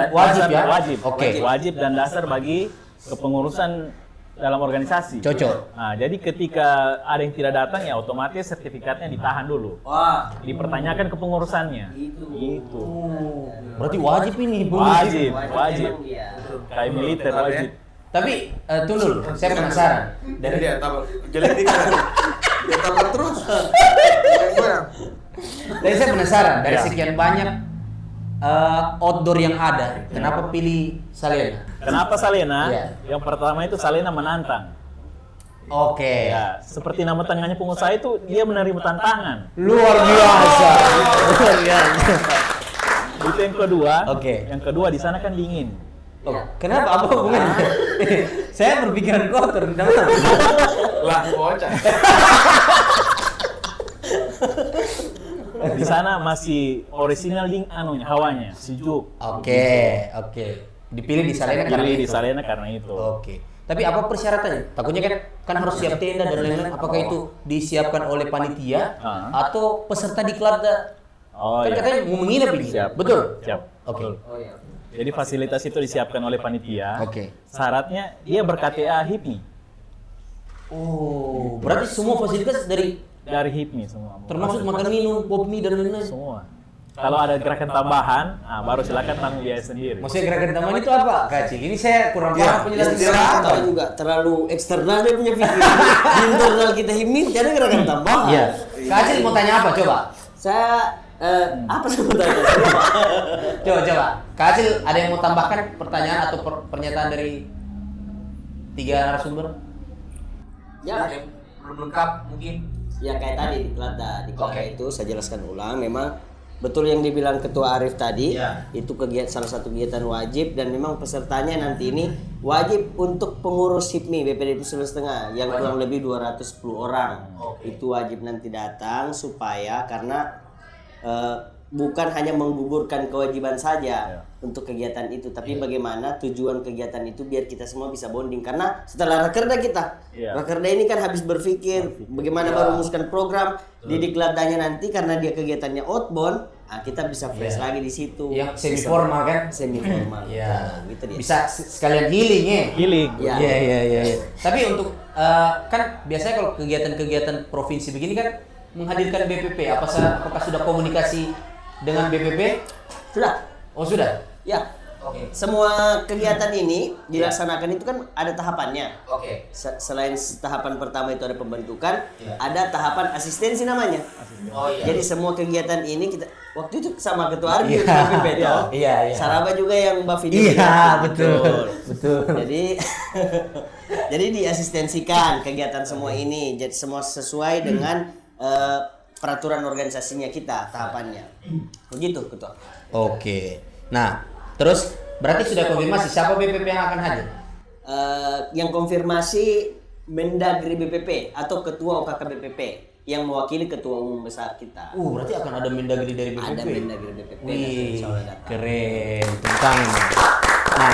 Wajib ya? Wajib. Oke. Wajib dan dasar bagi kepengurusan dalam organisasi. Cocok. Nah, jadi ketika ada yang tidak datang ya otomatis sertifikatnya ditahan dulu. Wah, Dipertanyakan kepengurusannya. Itu. Berarti wajib ini. Wajib. memang dia. Kayak militer wajib. Tapi tunggu dulu, saya penasaran. Dari dia tabel. Jelek dikit. Dia tabel terus. Goyang. Dari saya penasaran dari Ya. sekian banyak outdoor yang ada, kenapa pilih Salena? Kenapa Salena? Iya. Yang pertama itu Salena menantang. Oke. Ya, seperti nama tengahnya pengusaha itu dia menerima tantangan. Luar biasa. Luar biasa. Itu yang kedua. Oke. Yang kedua di sana kan dingin. Oh, kenapa? Apa hubungannya? Saya berpikiran kotor, teman. Lah, bocah. Di sana masih original hawanya, sejuk. Oke. Dipilih di Salena karena Pilih di itu. Salena karena itu. Oke. Tapi apa persyaratannya? Takutnya kan harus siap tenda dan lain-lain. Apakah itu disiapkan oleh panitia atau peserta di klub? Oh Kan iya. katanya mau menginap ini. Siap. Betul. Siap. Oke. Oh iya. Jadi fasilitas itu disiapkan oleh panitia. Oke. Syaratnya dia ber-KTA HIPMI. Oh, berarti semua fasilitas dari Dari HIPMI semua. termasuk makan minum, pop mie dan lain-lain. Semua. Kalau ada gerakan tambahan, baru silakan tanggung biaya sendiri. Maksudnya gerakan taman itu apa, Kacil? Ini saya kurang paham penjelasan. Kita juga terlalu eksternal dia punya pikiran. Di internal kita himin, jadi gerakan tambahan. Iya. Kacil mau tanya apa? Coba. Saya apa sebenarnya? Coba. Kacil ada yang mau tambahkan pertanyaan atau pernyataan dari tiga narasumber? Ya, Belum lengkap mungkin. ya kayak tadi di Kelada Oke. itu saya jelaskan ulang. Memang betul yang dibilang Ketua Arif tadi, Ya. itu salah satu kegiatan wajib dan memang pesertanya nanti ini wajib untuk pengurus HIPMI BPD Sulawesi Tengah yang kurang lebih 210 orang. Itu wajib nanti datang supaya karena bukan hanya menggugurkan kewajiban saja untuk kegiatan itu, tapi bagaimana tujuan kegiatan itu biar kita semua bisa bonding. Karena setelah rakerda rakerda ini kan habis berpikir bagaimana baru merumuskan program di Dikladanya nanti, karena dia kegiatannya outbound, kita bisa fresh lagi di situ. Yang semi formal kan? Semi formal. Iya. Gitu dia. Bisa sekalian healing ya. Healing. Ya. Iya. Tapi untuk kan biasanya kalau kegiatan-kegiatan provinsi begini kan menghadirkan BPP. Apakah sudah komunikasi dengan BPP? Sudah. Oh sudah. Ya. Oke. Semua kegiatan ini dilaksanakan itu kan ada tahapannya. Oke. Selain tahapan pertama itu ada pembentukan, Iya. ada tahapan asistensi namanya. Oh iya. Jadi semua kegiatan ini kita waktu itu sama ketua Arbi, Iya. Mbak Beto. Iya. Saraba juga yang Mbak Video. Iya, betul. Jadi jadi diasistensikan kegiatan semua ini. Jadi semua sesuai dengan peraturan organisasinya kita tahapannya. Begitu ketua. Oke. Nah, terus berarti sudah konfirmasi siapa BPP yang akan hadir? Yang konfirmasi Mendagri BPP atau Ketua OKK BPP yang mewakili Ketua Umum Besar kita. Berarti akan ada Mendagri dari BPP. Ada Mendagri BPP. Wih, insya Allah datang. keren. Tepuk tangan. Nah,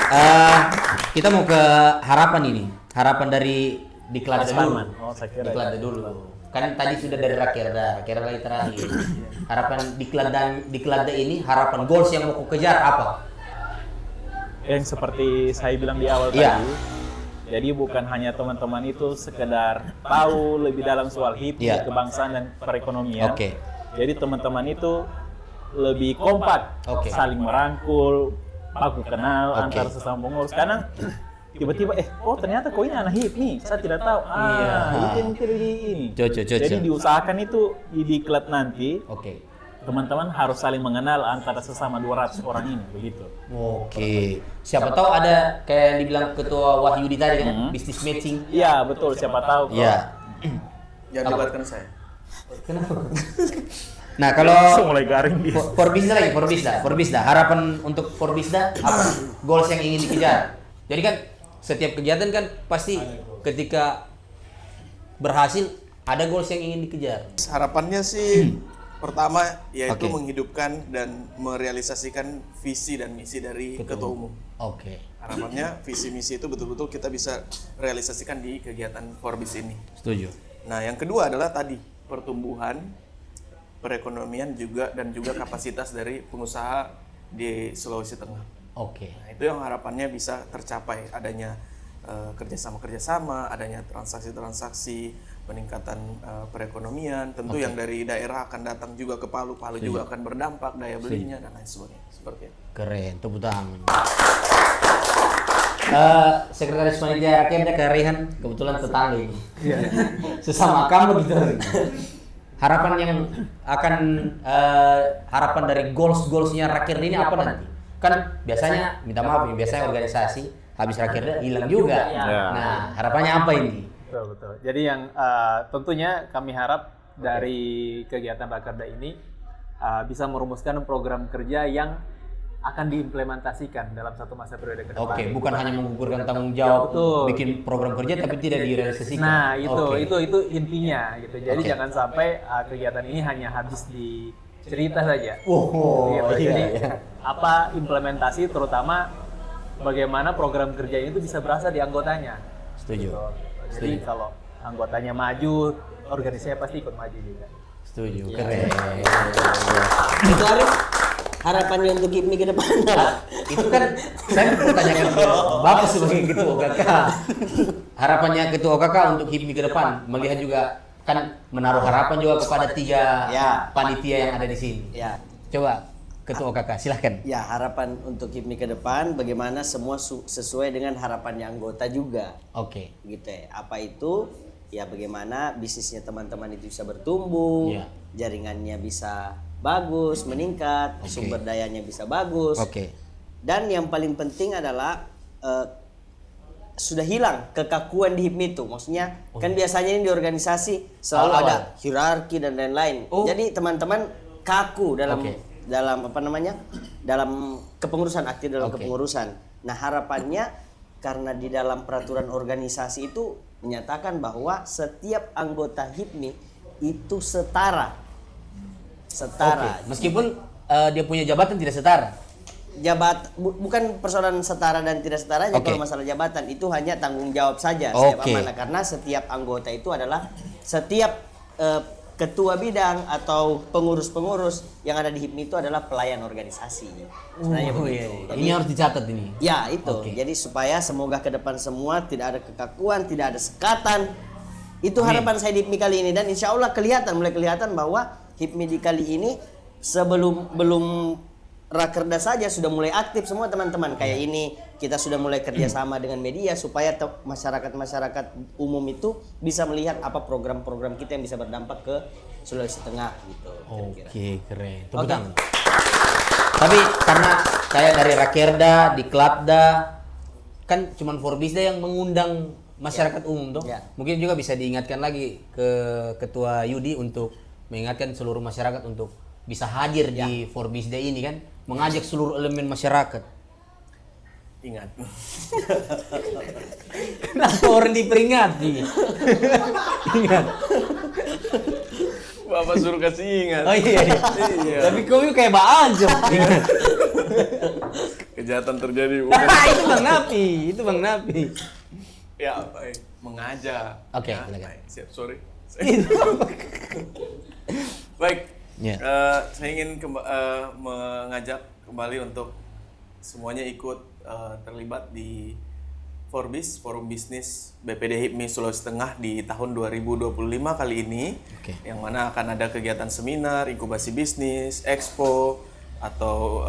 kita mau ke harapan ini. Harapan dari Diklat dulu. Parman. Oh, saya kira. Diklat dulu. Kan tadi sudah dari Rakerda lagi terakhir. Harapan Diklat ini, harapan goals yang mau kau kejar apa? Yang seperti saya bilang di awal Iya. tadi, jadi bukan hanya teman-teman itu sekedar tahu lebih dalam soal HIPMI, Iya. kebangsaan dan perekonomian. Oke. Jadi teman-teman itu lebih kompak, Oke. saling merangkul, baku kenal Oke. antar sesama pengurus. Kadang tiba-tiba, ternyata kau ini anak HIPMI, saya tidak tahu. Iya. Itu yang mungkin di ini. Cocok. Jadi diusahakan itu di Diklat nanti, Oke. teman-teman harus saling mengenal antara sesama 200 orang ini, begitu. Oke. Siapa tahu ada kayak yang dibilang Ketua Wahyudi tadi kan, business matching. Iya, betul. Siapa tahu. kok. Iya. Jangan libatkan saya. Nah, kalau Langsung mulai garing dia. Forbisda. Harapan untuk Forbisda apa? Goals yang ingin dikejar. Jadi kan setiap kegiatan kan pasti ketika berhasil ada goals yang ingin dikejar. Harapannya sih pertama yaitu Oke. menghidupkan dan merealisasikan visi dan misi dari ketua umum. Oke. Harapannya visi misi itu betul-betul kita bisa realisasikan di kegiatan Forbis ini. Setuju. Nah, yang kedua adalah tadi pertumbuhan perekonomian juga dan juga kapasitas dari pengusaha di Sulawesi Tengah. Oke. Nah, itu yang harapannya bisa tercapai adanya kerjasama, adanya transaksi-transaksi, peningkatan perekonomian. Tentu yang dari daerah akan datang juga ke Palu, Palu juga akan berdampak daya belinya dan lain sebagainya. Seperti itu. Keren, tepuk tangan. Sekretaris Panitia Rakyatnya ke Rehan, kebetulan tetangga ini. Sesama kamu gitu. Harapan yang akan harapan dari goalsnya Rakyat ini apa nanti? Kan biasanya minta maaf ya, biasanya organisasi habis Rakyat hilang juga. Ya. Nah, harapannya apa ini? Betul. Jadi yang tentunya kami harap dari kegiatan Rakerda ini bisa merumuskan program kerja yang akan diimplementasikan dalam satu masa periode ke depan. Oke, bukan hanya menggugurkan tanggung jawab Betul. bikin program kerja tapi tidak direalisasikan. Nah, itu Oke. itu intinya gitu. Jadi Oke. jangan sampai kegiatan ini hanya habis di cerita saja. Oh, Gitu. iya, Jadi iya. apa implementasi terutama bagaimana program kerja itu bisa berasa di anggotanya. Setuju. Gitu. Jadi kalau anggotanya maju, organisasinya pasti ikut maju juga. Setuju, keren. Itu Arif, harapannya untuk HIPMI ke depan apa? Itu kan saya pertanyakan ke Bapak sebagai Ketua OKK. Harapannya Ketua OKK untuk HIPMI ke depan, melihat juga kan menaruh harapan juga kepada 3 Ya. panitia yang ada di sini. Ya. Coba Ketua OKK, silahkan. Ya, harapan untuk HIPMI ke depan bagaimana semua sesuai dengan harapannya anggota juga. Oke. Gitu ya. Apa itu? Ya bagaimana bisnisnya teman-teman itu bisa bertumbuh, Iya. jaringannya bisa bagus, meningkat, Oke. sumber dayanya bisa bagus. Oke. Dan yang paling penting adalah sudah hilang kekakuan di HIPMI itu. Maksudnya kan biasanya ini di organisasi selalu Awal-awal. ada hierarki dan lain-lain. Oh. Jadi teman-teman kaku dalam Oke. dalam apa namanya? Dalam kepengurusan, aktif dalam Oke. kepengurusan. Nah, harapannya karena di dalam peraturan organisasi itu menyatakan bahwa setiap anggota HIPMI itu setara. Setara. Oke. Meskipun dia punya jabatan tidak setara. Bukan persoalan setara dan tidak setaranya. Oke. Kalau masalah jabatan itu hanya tanggung jawab saja setiap Oke. amanah, karena setiap anggota itu adalah setiap ketua bidang atau pengurus-pengurus yang ada di HIPMI itu adalah pelayan organisasi. Sebenarnya begitu. Jadi, Ini harus dicatat ini. ya itu. Oke. Jadi supaya semoga ke depan semua tidak ada kekakuan, tidak ada sekatan. Itu harapan saya di HIPMI kali ini, dan insya Allah mulai kelihatan bahwa HIPMI di kali ini belum Rakerda saja sudah mulai aktif semua teman-teman. Kayak ini kita sudah mulai kerjasama dengan media supaya masyarakat umum itu bisa melihat apa program-program kita yang bisa berdampak ke Sulawesi Tengah gitu. kira-kira. Oke, keren. Tepuk Oke. tangan. Tapi karena kayak dari Rakerda, di Klapda, kan cuman Forbisda yang mengundang masyarakat umum tuh. Ya. Mungkin juga bisa diingatkan lagi ke Ketua Yudi untuk mengingatkan seluruh masyarakat untuk bisa hadir di Forbisda ini kan, mengajak seluruh elemen masyarakat. Ingat. Kenapa orang diperingati? Ingat. Bapak suruh kasih ingat. Oh iya. Iya. Tapi kau kayak Mbak Anjom. Ingat. Kejahatan terjadi. Itu Bang Napi, itu Bang Napi. Ya, baik. Mengajak. Oke, Ya, silakan. baik. Siap, sorry. Baik. Ya. Saya ingin mengajak kembali untuk semuanya ikut terlibat di Forbis, Forum Bisnis BPD HIPMI Sulawesi Tengah di tahun 2025 kali ini. Oke. Yang mana akan ada kegiatan seminar, inkubasi bisnis, expo, atau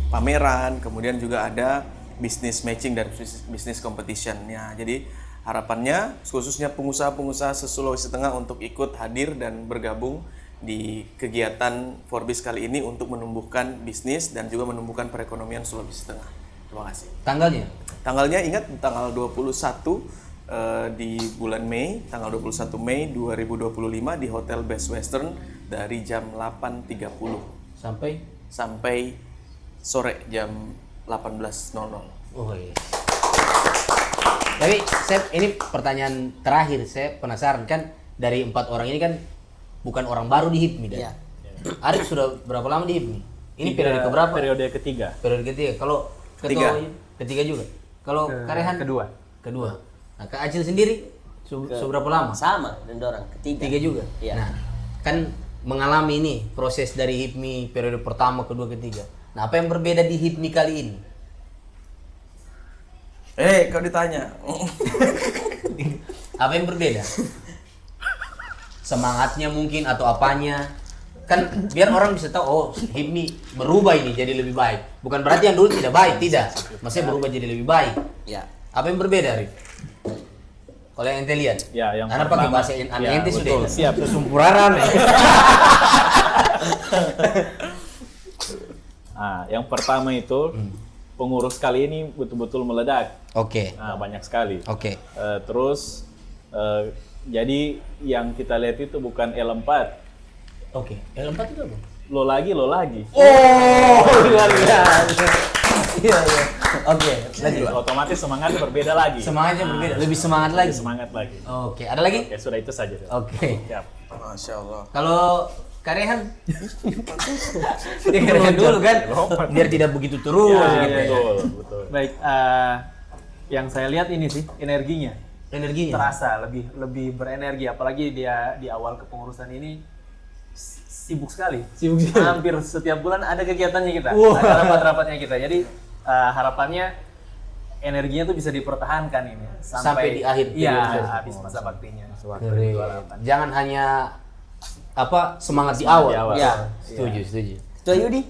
pameran, kemudian juga ada business matching dan business competition. Ya, jadi harapannya khususnya pengusaha-pengusaha se-Sulawesi Tengah untuk ikut hadir dan bergabung di kegiatan Forbis kali ini untuk menumbuhkan bisnis dan juga menumbuhkan perekonomian Sulawesi Tengah. Terima kasih. Tanggalnya? Tanggalnya ingat tanggal 21 di bulan Mei, tanggal 21 Mei 2025 di Hotel Best Western dari jam 8.30 sampai sore jam 18.00. Oh iya. Tapi saya ini pertanyaan terakhir, saya penasaran kan dari 4 orang ini kan bukan orang baru di HIPMI dan Ya. Arif sudah berapa lama di HIPMI? Ini periode keberapa? Periode ketiga. Periode ketiga. Kalau ketua ketiga juga. Kalau Karehan kedua. Kedua. Nah, Kak Acil sendiri seberapa lama? Sama dan orang ketiga. Tiga juga. Iya. Nah, kan mengalami ini proses dari HIPMI periode pertama, kedua, ketiga. Nah, apa yang berbeda di HIPMI kali ini? Kau ditanya. Apa yang berbeda? Semangatnya mungkin atau apanya? Kan biar orang bisa tahu, oh HIPMI berubah ini jadi lebih baik. Bukan berarti yang dulu tidak baik, tidak. Maksudnya berubah jadi lebih baik. Ya. Apa yang berbeda, Arif? Kalau yang ente lihat? Ya, yang Karena pakai pertama- bahasa yang aneh ya, ente sudah. betul. Siap. Sesumpuraran. Nah, yang pertama itu pengurus kali ini betul-betul meledak. Oke. Nah, banyak sekali. Oke. Terus jadi yang kita lihat itu bukan L4. Oke. L4 itu apa? Lo lagi. Oh, luar biasa. Iya, iya. Oke, lanjut. Otomatis semangatnya berbeda lagi. Semangatnya berbeda, lebih semangat lagi. Lebih semangat lagi. Oke, ada lagi? Oke, sudah itu saja. Oke. Siap. Masya Allah. Kalau Karehan, dia Karehan dulu kan, biar tidak begitu terus. Ya, gitu. betul. Baik, yang saya lihat ini sih energinya Energinya. terasa lebih berenergi, apalagi dia di awal kepengurusan ini sibuk sekali. Hampir setiap bulan ada kegiatannya kita, ada rapat-rapatnya kita. Jadi harapannya energinya tuh bisa dipertahankan ini Sampai di akhir Iya, periode. habis masa baktinya. Keren. Jangan hanya apa semangat di awal. di awal. Ya. Setuju. Ketua Yudi,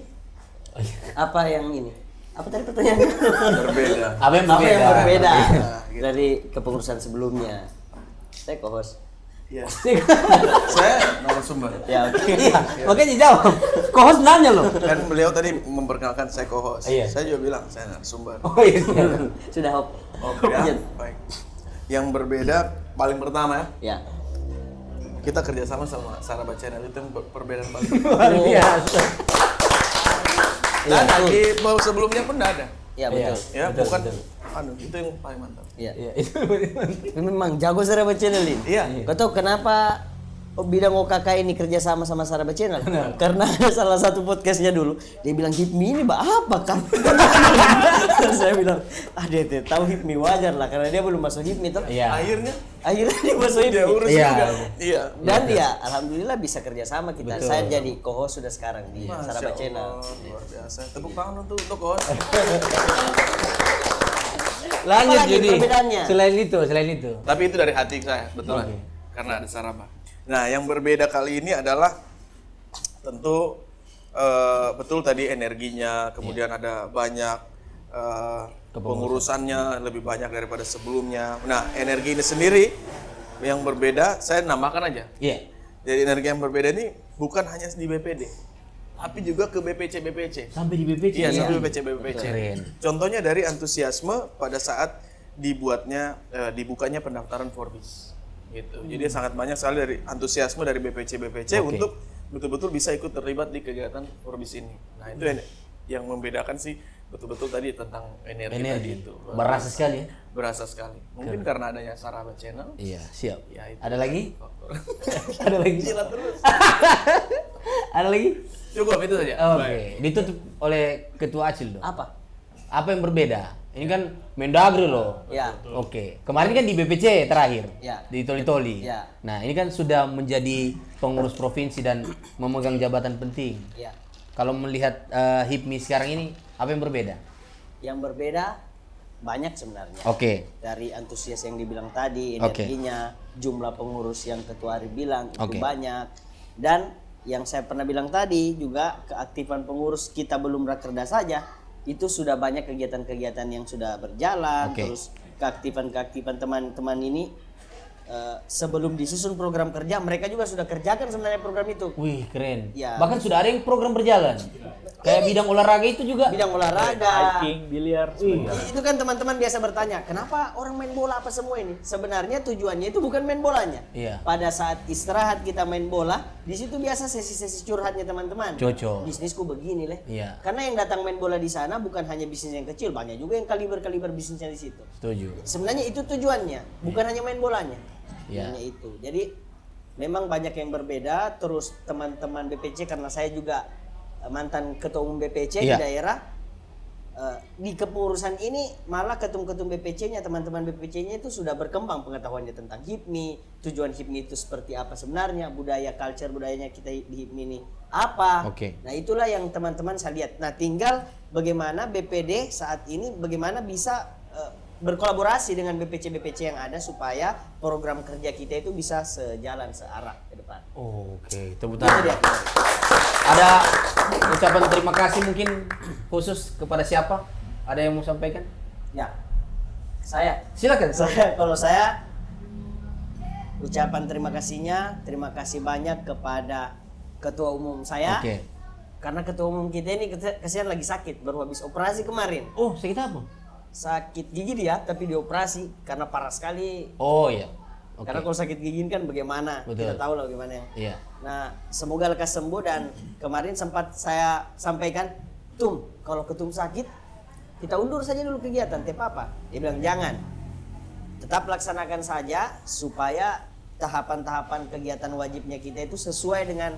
apa yang ini? Apa tadi pertanyaannya? Berbeda. Apa yang Apa berbeda? yang berbeda gitu. dari kepengurusan sebelumnya? Saya co-host. Iya. Saya narasumber. Ya, oke. Iya, makanya jawab. Kohos nanya loh. Kan beliau tadi memperkenalkan saya co-host. Iya. Saya juga bilang saya narasumber. Oh iya. Sudah hop. Oke, Lanjut. baik. Yang berbeda paling pertama ya, Ya. kita kerjasama sama Saraba Channel, itu yang perbedaan paling. Luar biasa. Nggak ada, di sebelumnya pun nggak ada. Ya, betul. Ya, Betul, bukan. betul. Anu, itu yang paling mantap. Iya. Iya, itu Memang jago Saraba Channel ini. Iya. Kau tahu kenapa bidang OKK ini kerja sama Saraba Channel karena salah satu podcastnya dulu dia bilang HIPMI ini apa kan? Saya bilang dia tahu HIPMI wajar lah karena dia belum masuk HIPMI toh. Iya. Akhirnya dia masuk HIPMI. Urus Iya. juga. Iya. Dan dia alhamdulillah bisa kerja sama kita. Saya jadi co-host sudah sekarang di Saraba Channel. Luar biasa. Tepuk tangan untuk host. Lanjut Apalagi jadi. perbedaannya? Selain itu. Tapi itu dari hati saya, betul. Karena ada Saraba. Nah, yang berbeda kali ini adalah tentu betul tadi energinya, kemudian ada banyak pengurusannya lebih banyak daripada sebelumnya. Nah, energi ini sendiri yang berbeda, saya namakan aja. Iya. Jadi energi yang berbeda ini bukan hanya di BPD, tapi juga ke BPC. Sampai di BPC. Iya, sampai BPC. Keren. Contohnya dari antusiasme pada saat dibukanya pendaftaran Forbis. Gitu. Jadi sangat banyak sekali dari antusiasme dari BPC untuk betul-betul bisa ikut terlibat di kegiatan Forbis ini. Nah, itu yang membedakan sih betul-betul tadi tentang energi tadi itu. Berasa sekali ya. Berasa sekali. Mungkin karena adanya Saraba Channel. Iya, siap. Ya, itu Ada lagi? faktor. Ada lagi? Gila terus. Ada lagi? Cukup itu saja. Oke. Ditutup oleh Ketua Acil dong. Apa yang berbeda? Ini kan Mendagri loh. Ya. Oke. Kemarin kan di BPC terakhir. Ya. Di Toli-Toli. Ya. Nah, ini kan sudah menjadi pengurus provinsi dan memegang jabatan penting. Ya. Kalau melihat HIPMI sekarang ini, apa yang berbeda? Yang berbeda banyak sebenarnya. Oke. Dari antusias yang dibilang tadi, Oke. energinya, jumlah pengurus yang Ketua Ari bilang itu Oke. banyak. Dan yang saya pernah bilang tadi juga keaktifan pengurus kita belum rakerda saja, itu sudah banyak kegiatan-kegiatan yang sudah berjalan. Oke. Terus keaktifan teman-teman ini sebelum disusun program kerja, mereka juga sudah kerjakan sebenarnya program itu. Wih, keren. Ya. Bahkan sudah ada yang program berjalan. Kayak bidang olahraga itu juga. Bidang olahraga. Hiking, biliar, Itu kan teman-teman biasa bertanya, kenapa orang main bola apa semua ini? Sebenarnya tujuannya itu bukan main bolanya. Iya. Pada saat istirahat kita main bola, di situ biasa sesi-sesi curhatnya teman-teman. Cocok. Bisnisku begini leh. Iya. Karena yang datang main bola di sana bukan hanya bisnis yang kecil, banyak juga yang kaliber-kaliber bisnisnya di situ. Setuju. Sebenarnya itu tujuannya, bukan hanya main bolanya. Iya. Hanya itu. Jadi memang banyak yang berbeda. Terus teman-teman BPC, karena saya juga mantan ketua umum BPC Iya. di daerah, di kepengurusan ini malah ketum-ketum BPC-nya, teman-teman BPC-nya itu sudah berkembang pengetahuannya tentang HIPMI, tujuan HIPMI itu seperti apa sebenarnya, budaya, culture budayanya kita di HIPMI ini apa. Oke. Nah, itulah yang teman-teman saya lihat. Nah, tinggal bagaimana BPD saat ini bagaimana bisa berkolaborasi dengan BPC-BPC yang ada supaya program kerja kita itu bisa sejalan, searah ke depan. Oke, tepuk Itu tangan. dia. Ada ucapan terima kasih mungkin khusus kepada siapa? Ada yang mau sampaikan? Ya, saya Silakan. kalau saya ucapan terima terima kasih banyak kepada ketua umum saya. Oke. Karena ketua umum kita ini kesian lagi sakit, baru habis operasi kemarin. Oh, sakit apa? Sakit gigi dia, tapi dioperasi karena parah sekali. Oh iya. Oke. Karena kalau sakit gigi kan bagaimana? Betul. Kita tahu lah bagaimana. Iya. Nah, semoga lekas sembuh. Dan kemarin sempat saya sampaikan, kalau ketum sakit, kita undur saja dulu kegiatan, apa? Dia bilang jangan, tetap laksanakan saja supaya tahapan-tahapan kegiatan wajibnya kita itu sesuai dengan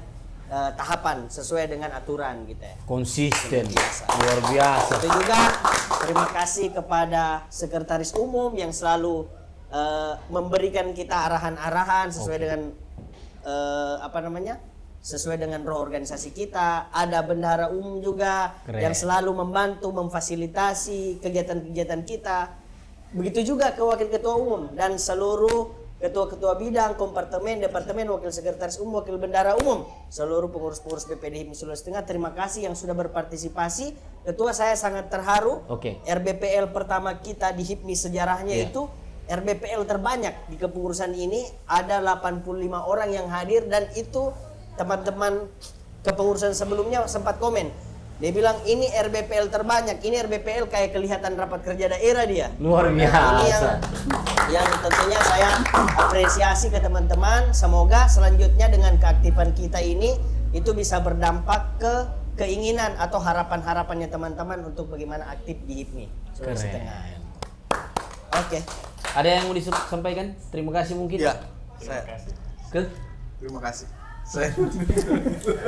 tahapan, sesuai dengan aturan kita. Konsisten. Biasa. Luar biasa. Itu juga terima kasih kepada sekretaris umum yang selalu memberikan kita arahan-arahan sesuai dengan sesuai dengan roh organisasi kita. Ada bendahara umum juga. Keren. Yang selalu membantu memfasilitasi kegiatan-kegiatan kita. Begitu juga ke wakil ketua umum dan seluruh ketua-ketua bidang, kompartemen, departemen, wakil sekretaris umum, wakil bendahara umum, seluruh pengurus-pengurus BPD HIPMI Sulawesi Tengah, terima kasih yang sudah berpartisipasi. Ketua, saya sangat terharu. Oke. RBPL pertama kita di HIPMI sejarahnya Iya. itu RBPL terbanyak di kepengurusan ini, ada 85 orang yang hadir, dan itu teman-teman kepengurusan sebelumnya sempat komen. Dia bilang ini RBPL terbanyak, ini RBPL kayak kelihatan rapat kerja daerah dia. Luar Ini biasa. yang tentunya saya apresiasi ke teman-teman. Semoga selanjutnya dengan keaktifan kita ini itu bisa berdampak ke keinginan atau harapan-harapannya teman-teman untuk bagaimana aktif di HIPMI Sulawesi Keren. Tengah. Oke. Ada yang mau disampaikan? Terima kasih mungkin. Ya, saya. Ke Terima kasih. Saya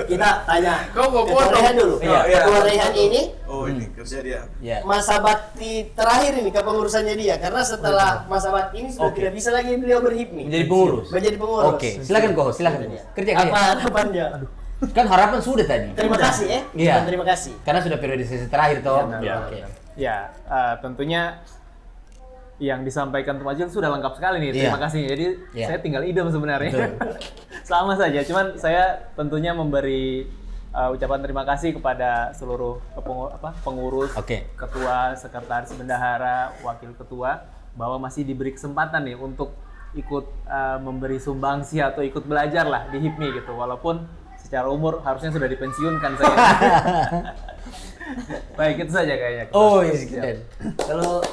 Kita tanya Kau mau Ketua potong? Rehan dulu. Iya, iya. Ketua Rehan ini oh ini kerja dia. Ya. masa bakti terakhir ini kepengurusannya dia, karena setelah masa bakti ini sudah tidak bisa lagi beliau berhipmi. Menjadi pengurus. Menjadi pengurus. Oke, silakan kok, silakan. Kerja Apa kerja. harapannya? Kan harapan sudah tadi. Terima kasih ya. Iya. Terima kasih. Karena sudah periode sesi terakhir toh. Iya. Oke. Ya, tentunya yang disampaikan Pak Majil sudah lengkap sekali nih. Terima Iya. kasih. Jadi Iya. saya tinggal idem sebenarnya. Betul. Sama saja. Cuman saya tentunya memberi ucapan terima kasih kepada seluruh pengurus, Oke. ketua, sekretaris bendahara, wakil ketua, bahwa masih diberi kesempatan nih untuk ikut memberi sumbangsi atau ikut belajar lah di HIPMI gitu. Walaupun secara umur harusnya sudah dipensiunkan saya. Baik, itu saja kayaknya. Oh iya, keren. Kalau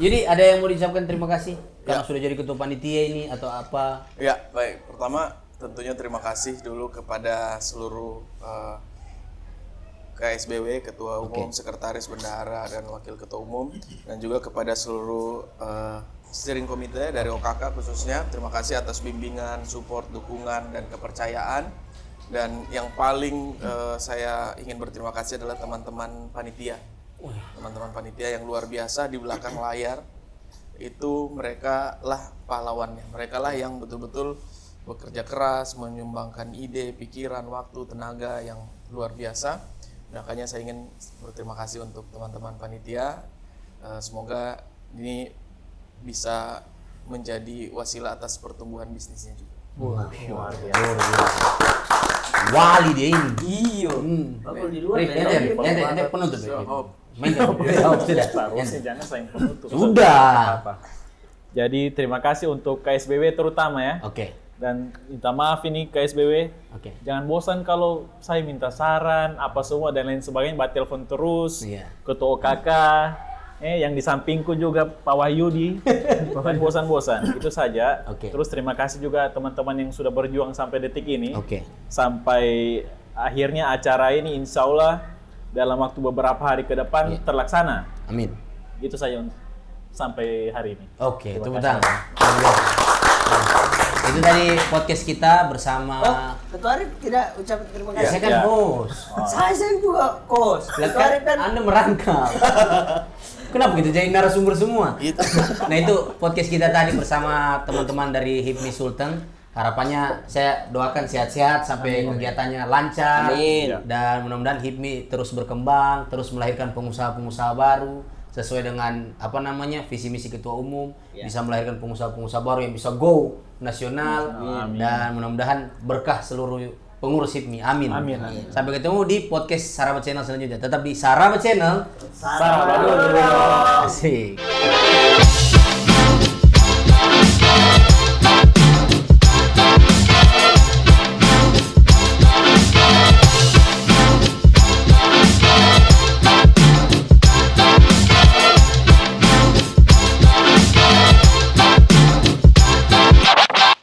jadi ada yang mau diucapkan terima kasih karena sudah jadi ketua panitia ini atau apa? Ya, baik. Pertama, tentunya terima kasih dulu kepada seluruh KSBW, Ketua Umum, Sekretaris Bendahara, dan Wakil Ketua Umum, dan juga kepada seluruh steering komite dari OKK khususnya. Terima kasih atas bimbingan, support, dukungan, dan kepercayaan. Dan yang paling saya ingin berterima kasih adalah teman-teman panitia. Teman-teman panitia yang luar biasa di belakang layar. Itu mereka lah pahlawannya. Mereka lah yang betul-betul bekerja keras, menyumbangkan ide, pikiran, waktu, tenaga yang luar biasa. Makanya saya ingin berterima kasih untuk teman-teman panitia. Semoga ini bisa menjadi wasilah atas pertumbuhan bisnisnya juga. Wali dia ini. Iyo. Bakul di luar. Ente penutup. Oh, Main sudah. Harusnya jangan sayang penutup. Sudah. Apa. Jadi terima kasih untuk KSBW terutama ya. Oke. Dan minta maaf ini KSBW. Oke. Jangan bosan kalau saya minta saran, apa semua dan lain sebagainya, buat telepon terus. Iya. Ketua OKK, yang di sampingku juga Pak Wahyudi. Jangan bosan-bosan. Itu saja. Oke. Terus terima kasih juga teman-teman yang sudah berjuang sampai detik ini. Oke. Sampai akhirnya acara ini insya Allah dalam waktu beberapa hari ke depan terlaksana. Amin. Itu saja sampai hari ini. Oke, Terima tepuk kasih. tangan. Itu tadi podcast kita bersama. Ketua Arif tidak ucapkan terima kasih. Saya kan Ya. host. Saya juga kos. Ketua Arif kan Anda merangkap. Kenapa kita jadi narasumber semua? Nah itu podcast kita tadi bersama teman-teman dari HIPMI Sulteng. Harapannya saya doakan sehat-sehat sampai kegiatannya lancar. Amin. Dan mudah-mudahan HIPMI terus berkembang, terus melahirkan pengusaha-pengusaha baru sesuai dengan visi misi ketua umum, bisa melahirkan pengusaha-pengusaha baru yang bisa go nasional. Dan mudah-mudahan berkah seluruh pengurus HIPMI. Amin. Amin. Sampai ketemu di podcast Saraba Channel selanjutnya. Tetap di Saraba Channel. Saraba dulu. Asik.